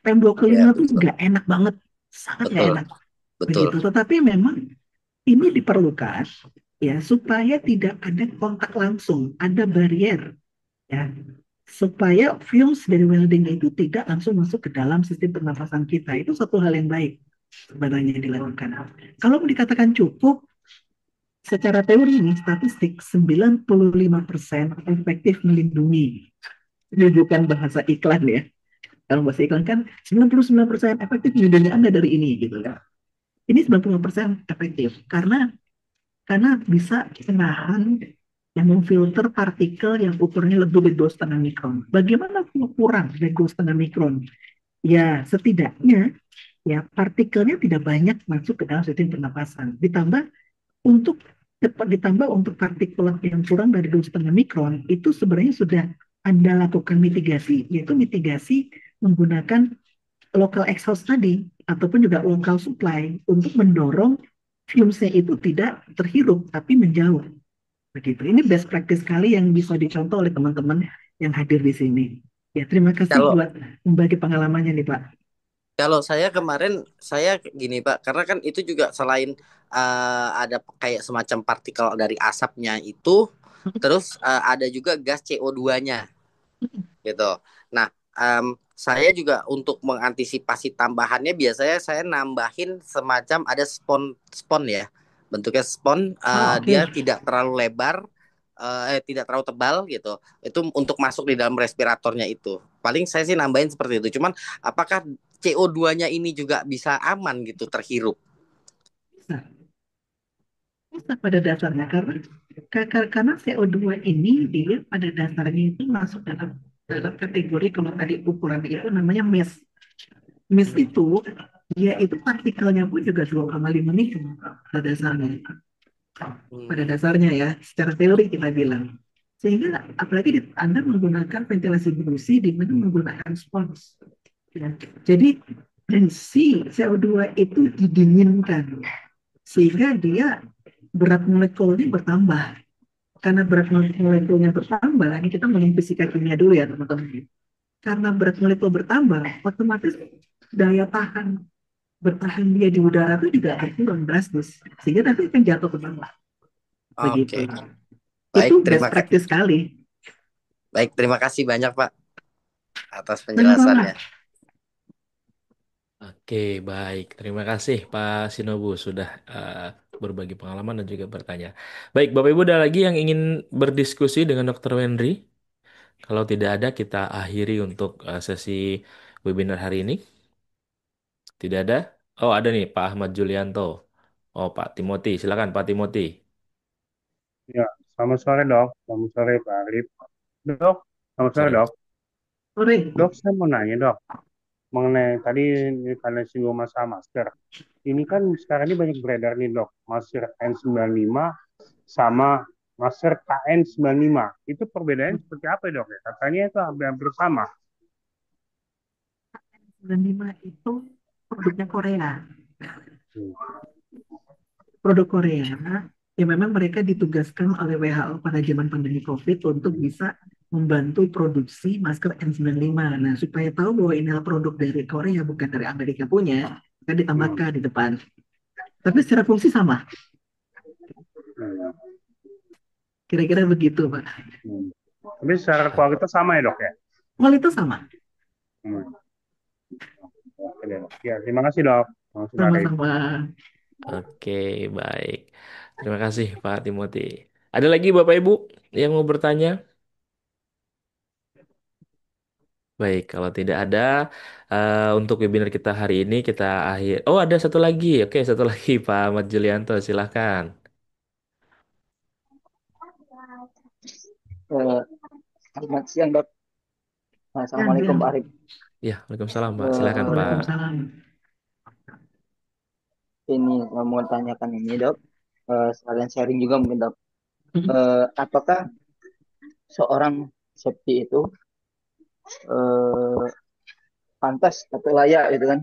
PM2,5 Ya, tuh betul. nggak enak banget, sangat nggak Betul. enak Betul. begitu. Tetapi memang ini diperlukan ya supaya tidak ada kontak langsung, ada barrier ya supaya fumes dari welding itu tidak langsung masuk ke dalam sistem pernafasan kita. Itu satu hal yang baik sebenarnya dilakukan. Kalau dikatakan cukup, secara teori ini statistik 95% efektif melindungi. Ini bukan bahasa iklan ya. Kalau bahasa iklan kan 99% efektif melindungi Anda dari ini gitu kan. Ini 95% efektif karena bisa menahan yang memfilter partikel yang ukurannya lebih dari 2,5 mikron. Bagaimana kalau kurang dari 2,5 mikron? Ya, setidaknya ya partikelnya tidak banyak masuk ke dalam sistem pernapasan. Untuk ditambah untuk partikulat yang kurang dari 2,5 mikron itu sebenarnya sudah Anda lakukan mitigasi, yaitu mitigasi menggunakan local exhaust tadi, ataupun juga local supply, untuk mendorong fumes-nya itu tidak terhirup, tapi menjauh. Begitu. Ini best practice sekali yang bisa dicontoh oleh teman-teman yang hadir di sini. Ya, terima kasih Kalau buat membagi pengalamannya nih, Pak. Kalau saya kemarin saya gini Pak, karena kan itu juga selain ada kayak semacam partikel dari asapnya itu, terus ada juga gas CO2-nya gitu. Nah, saya juga untuk mengantisipasi tambahannya biasanya saya nambahin semacam ada spon ya, bentuknya spon, Oh, oke. dia tidak terlalu lebar, tidak terlalu tebal gitu. Itu untuk masuk di dalam respiratornya itu. Paling saya sih nambahin seperti itu. Cuman apakah CO2-nya ini juga bisa aman gitu terhirup? Bisa. Bisa pada dasarnya karena CO2 ini dia pada dasarnya itu masuk dalam dalam kategori, kalau tadi ukuran itu namanya mist. Mist itu dia itu partikelnya pun juga 2,5 mikron pada dasarnya. Pada Hmm. dasarnya ya, secara teori kita bilang. Sehingga apalagi Anda menggunakan ventilasi bersih di mana menggunakan spons. Ya. Jadi si CO2 itu didinginkan sehingga dia berat molekulnya bertambah. Karena berat molekulnya bertambah, ini kita ngomong fisika kimia dulu ya teman-teman. Karena berat molekul bertambah, otomatis daya tahan bertahan dia di udara itu juga berkurang drastis. Sehingga nanti akan jatuh ke bawah. Begitu. Oke, Itu baik best terima kasih. practice sekali. Baik terima kasih banyak Pak atas Sama-sama. penjelasannya. Oke, baik. Terima kasih Pak Shinobu sudah berbagi pengalaman dan juga bertanya. Baik, Bapak Ibu ada lagi yang ingin berdiskusi dengan Dr. Wendri? Kalau tidak ada, kita akhiri untuk sesi webinar hari ini. Tidak ada? Oh, ada nih Pak Ahmad Julianto. Oh, Pak Timothy. Silakan Pak Timothy. Ya, selamat sore dok. Selamat sore Pak Arif. Dok, selamat sore Sore, dok. Mas. Sore. Dok, saya mau nanya dok, mengenai tadi karena singgung masalah masker. Ini kan sekarang ini banyak beredar nih dok, masker N95 sama masker KN95. Itu perbedaannya seperti apa dok ya? Katanya itu hampir sama. 95 itu produknya Korea. Hmm. Produk Korea yang memang mereka ditugaskan oleh WHO pada zaman pandemi COVID untuk bisa membantu produksi masker N95. Nah, supaya tahu bahwa ini adalah produk dari Korea bukan dari Amerika punya, maka Hmm. ditambahkan di depan. Tapi secara fungsi sama. Hmm. Kira-kira begitu, Pak. Hmm. Tapi secara kualitas sama ya dok ya? Kualitas sama. Hmm. Oke, dok. Ya, terima kasih dok. Terima kasih Pak Arif. Sama-sama. Oke, baik. Terima kasih Pak Timothy. Ada lagi Bapak Ibu yang mau bertanya? Baik, kalau tidak ada untuk webinar kita hari ini kita akhir. Oh, ada satu lagi. Oke, satu lagi Pak Ahmad Julianto, silahkan. Eh, Selamat siang, Dok. Yang, Assalamualaikum, yang. Pak Arif. Ya, Waalaikumsalam Pak. Silakan Eh, Pak. Waalaikumsalam. ini mau tanyakan ini, Dok. Sekalian sharing juga mungkin, Dok. Apakah seorang septi itu eh, pantas atau layak gitu kan?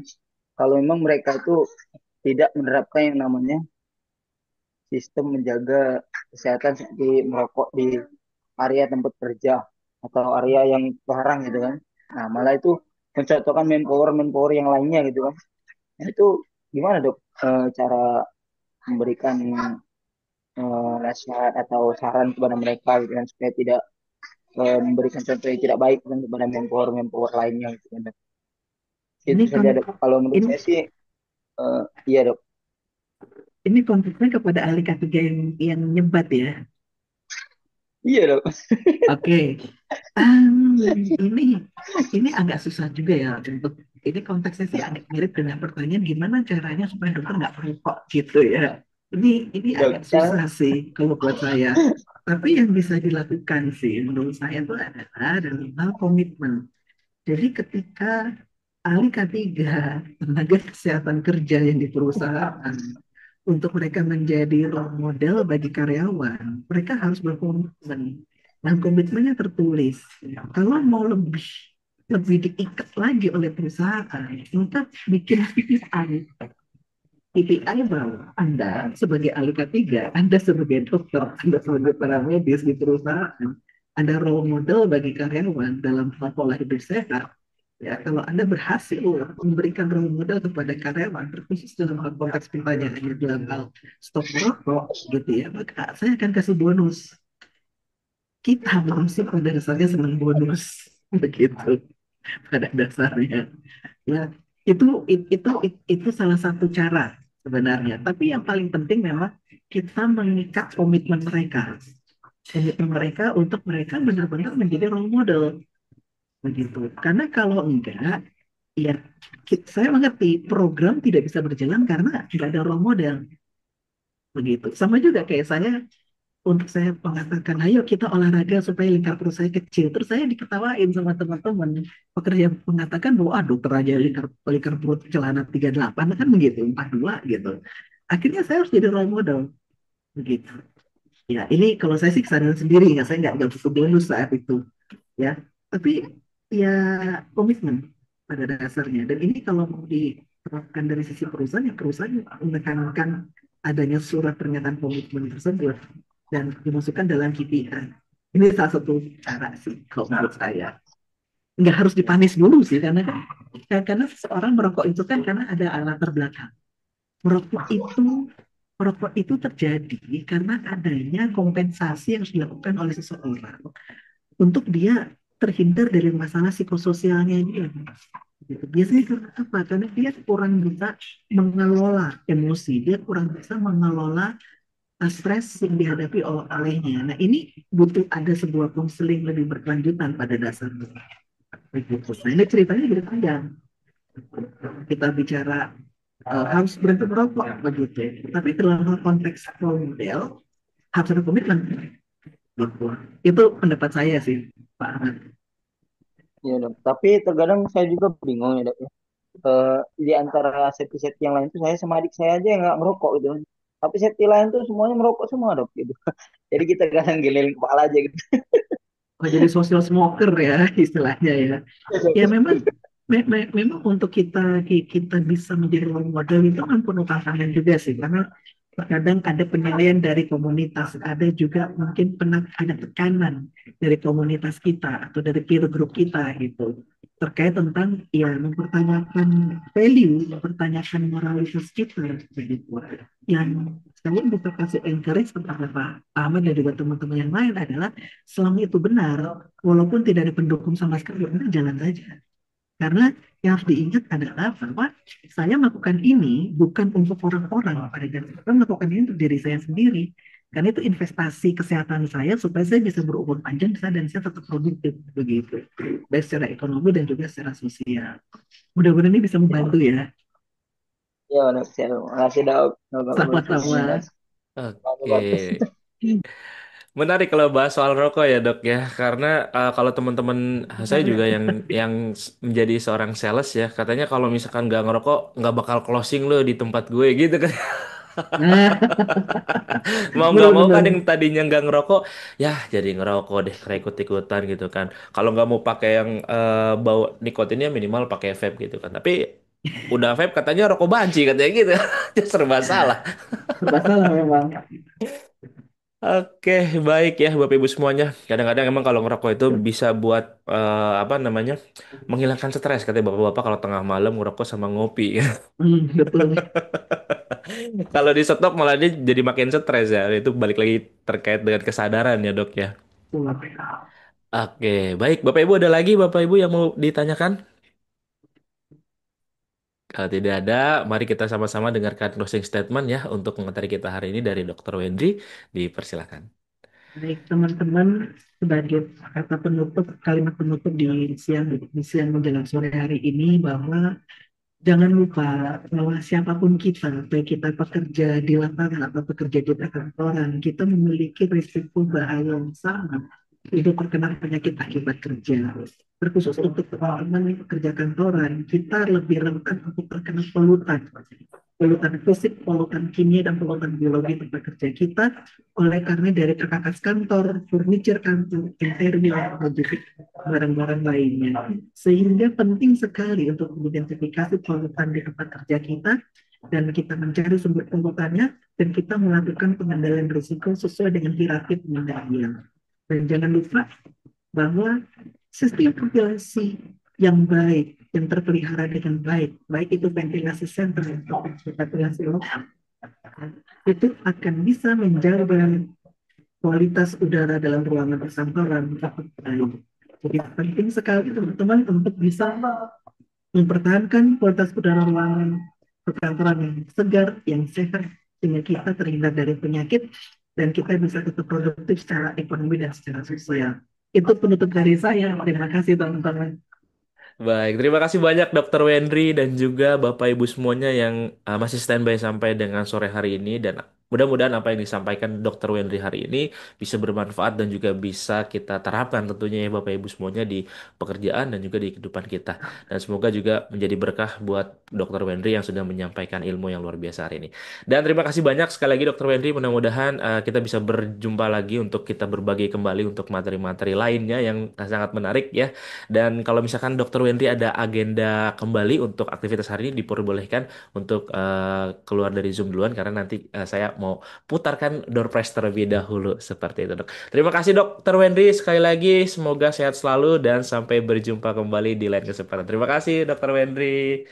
Kalau memang mereka itu tidak menerapkan yang namanya sistem menjaga kesehatan seperti merokok di area tempat kerja atau area yang larang gitu kan? Nah, malah itu mencontohkan manpower yang lainnya gitu kan? Nah, itu gimana dok cara memberikan nasihat atau saran kepada mereka gitu kan supaya tidak memberikan contoh yang tidak baik kan kepada manpower lainnya gitu kan Dok. Itu Ini saja dok. Kalau menurut ini saya sih iya dok. ini konteksnya kepada ahli ketiga yang nyebat ya. Iya dok. Oke. Um, ini ini agak susah juga ya untuk ini konteksnya sih agak mirip dengan pertanyaan gimana caranya supaya dokter nggak merokok gitu ya. Ini Dok, agak kan? susah sih kalau buat saya. Tapi yang bisa dilakukan sih menurut saya itu adalah dalam hal komitmen. Jadi ketika ahli K3 tenaga kesehatan kerja yang di perusahaan untuk mereka menjadi role model bagi karyawan, mereka harus berkomitmen Dan komitmennya tertulis. Kalau mau lebih lebih diikat lagi oleh perusahaan, maka bikin KPI. KPI bahwa Anda sebagai ahli K3, Anda sebagai dokter, Anda sebagai paramedis di perusahaan, Anda role model bagi karyawan dalam pola hidup sehat. Ya, kalau Anda berhasil memberikan role model kepada karyawan, terkhusus dalam konteks pertanyaannya dalam hal stop merokok, gitu ya, maka saya akan kasih bonus. Kita manusia pada dasarnya senang bonus, begitu pada dasarnya. Ya, itu salah satu cara sebenarnya. Tapi yang paling penting memang kita mengikat komitmen mereka. Komitmen mereka untuk mereka benar-benar menjadi role model begitu. Karena kalau enggak, ya saya mengerti program tidak bisa berjalan karena tidak ada role model begitu. Sama juga kayak saya untuk saya mengatakan, ayo kita olahraga supaya lingkar perut saya kecil. Terus saya diketawain sama teman-teman. Pekerja mengatakan bahwa, ah dokter aja lingkar perut celana 38 kan begitu, 42 gitu. Akhirnya saya harus jadi role model. Begitu. Ya, ini kalau saya sih kesadaran sendiri, ya saya nggak butuh bonus saat itu. Ya, tapi ya komitmen pada dasarnya. Dan ini kalau mau diterapkan dari sisi perusahaan, ya perusahaan menekankan adanya surat pernyataan komitmen tersebut dan dimasukkan dalam KPI. Ini salah satu cara sih kalau menurut saya. Nggak harus dipanis dulu sih karena seorang merokok itu kan karena ada latar belakang. Merokok itu merokok itu terjadi karena adanya kompensasi yang harus dilakukan oleh seseorang untuk dia terhindar dari masalah psikososialnya dia. Gitu. Biasanya karena apa? Karena dia kurang bisa mengelola emosi, dia kurang bisa mengelola stres yang dihadapi olehnya. Nah, ini butuh ada sebuah konseling lebih berkelanjutan pada dasarnya. Begitu. Nah, ini ceritanya lebih panjang. Kita bicara harus berhenti merokok begitu. Tapi dalam konteks role model harus ada komitmen. Gitu. Itu pendapat saya sih, Pak Ahmad. Ya dok. Tapi terkadang saya juga bingung ya dok. Di antara safety yang lain tuh saya sama adik saya aja yang nggak ngerokok gitu. Tapi safety lain tuh semuanya merokok semua dok gitu. Jadi kita kadang geleng kepala aja gitu. Oh, jadi social smoker ya istilahnya ya. Ya memang memang untuk kita bisa menjadi role model itu kan penuh tantangan juga sih karena terkadang ada penilaian dari komunitas, ada juga mungkin ada tekanan dari komunitas kita atau dari peer group kita gitu terkait tentang ya mempertanyakan value, mempertanyakan moralitas kita begitu. Yang saya bisa kasih encourage kepada Pak Ahmad dan juga teman-teman yang lain adalah selama itu benar, walaupun tidak ada pendukung sama sekali, udah jalan saja. Karena yang harus diingat adalah bahwa saya melakukan ini bukan untuk orang-orang, pada dasarnya saya melakukan ini untuk diri saya sendiri. Karena itu investasi kesehatan saya supaya saya bisa berumur panjang dan saya tetap produktif begitu, baik secara ekonomi dan juga secara sosial. Mudah-mudahan ini bisa membantu ya. Ya dok, siap. Makasih dok. Sama-sama. Oke. Menarik kalau bahas soal rokok ya dok ya, karena kalau teman-teman saya juga yang menjadi seorang sales ya, katanya kalau misalkan nggak ngerokok nggak bakal closing lo di tempat gue gitu kan. Nah, Mau nggak mau kan benar-benar. yang tadinya nggak ngerokok, ya jadi ngerokok deh, kayak ikut-ikutan gitu kan. Kalau nggak mau pakai yang bau nikotinnya minimal pakai vape gitu kan. Tapi udah vape katanya rokok banci katanya gitu, jadi serba salah. Masalah memang. Oke, baik ya Bapak Ibu semuanya. Kadang-kadang emang kalau ngerokok itu bisa buat apa namanya menghilangkan stres. Katanya bapak-bapak kalau tengah malam ngerokok sama ngopi. Betul. Kalau di stop malah dia jadi makin stres ya. Itu balik lagi terkait dengan kesadaran ya dok ya. Oke, baik Bapak Ibu ada lagi Bapak Ibu yang mau ditanyakan? Kalau tidak ada, mari kita sama-sama dengarkan closing statement ya untuk materi kita hari ini dari Dr. Wendri. Dipersilakan. Baik teman-teman, sebagai kata penutup, kalimat penutup di siang menjelang sore hari ini bahwa jangan lupa bahwa siapapun kita, baik kita pekerja di lapangan atau pekerja di perkantoran, kita memiliki risiko bahaya yang sama itu terkena penyakit akibat kerja. Terkhusus untuk teman-teman yang pekerja kantoran, kita lebih rentan untuk terkena polutan. Polutan fisik, polutan kimia, dan polutan biologi tempat kerja kita oleh karena dari perkakas kantor, furniture kantor, interior, dan juga barang-barang lainnya. Sehingga penting sekali untuk mengidentifikasi polutan di tempat kerja kita dan kita mencari sumber polutannya dan kita melakukan pengendalian risiko sesuai dengan hierarki pengendalian. Dan jangan lupa bahwa sistem ventilasi yang baik, yang terpelihara dengan baik, baik itu ventilasi sentral atau ventilasi lokal, itu akan bisa menjaga kualitas udara dalam ruangan perkantoran dapat baik. Jadi penting sekali teman-teman untuk bisa mempertahankan kualitas udara ruangan perkantoran yang segar, yang sehat, sehingga kita terhindar dari penyakit dan kita bisa tetap produktif secara ekonomi dan secara sosial. Itu penutup dari saya. Terima kasih teman-teman. Baik, terima kasih banyak Dokter Wendri dan juga Bapak Ibu semuanya yang masih standby sampai dengan sore hari ini dan mudah-mudahan apa yang disampaikan Dokter Wendri hari ini bisa bermanfaat dan juga bisa kita terapkan tentunya ya Bapak Ibu semuanya di pekerjaan dan juga di kehidupan kita. Dan semoga juga menjadi berkah buat Dokter Wendri yang sudah menyampaikan ilmu yang luar biasa hari ini. Dan terima kasih banyak sekali lagi Dokter Wendri, mudah-mudahan kita bisa berjumpa lagi untuk kita berbagi kembali untuk materi-materi lainnya yang sangat menarik ya. Dan kalau misalkan Dokter Wendri ada agenda kembali untuk aktivitas hari ini, diperbolehkan untuk keluar dari Zoom duluan karena nanti saya mau putarkan door prize terlebih dahulu seperti itu, Dok. Terima kasih Dokter Wendri sekali lagi, semoga sehat selalu dan sampai berjumpa kembali di lain kesempatan. Terima kasih Dokter Wendri.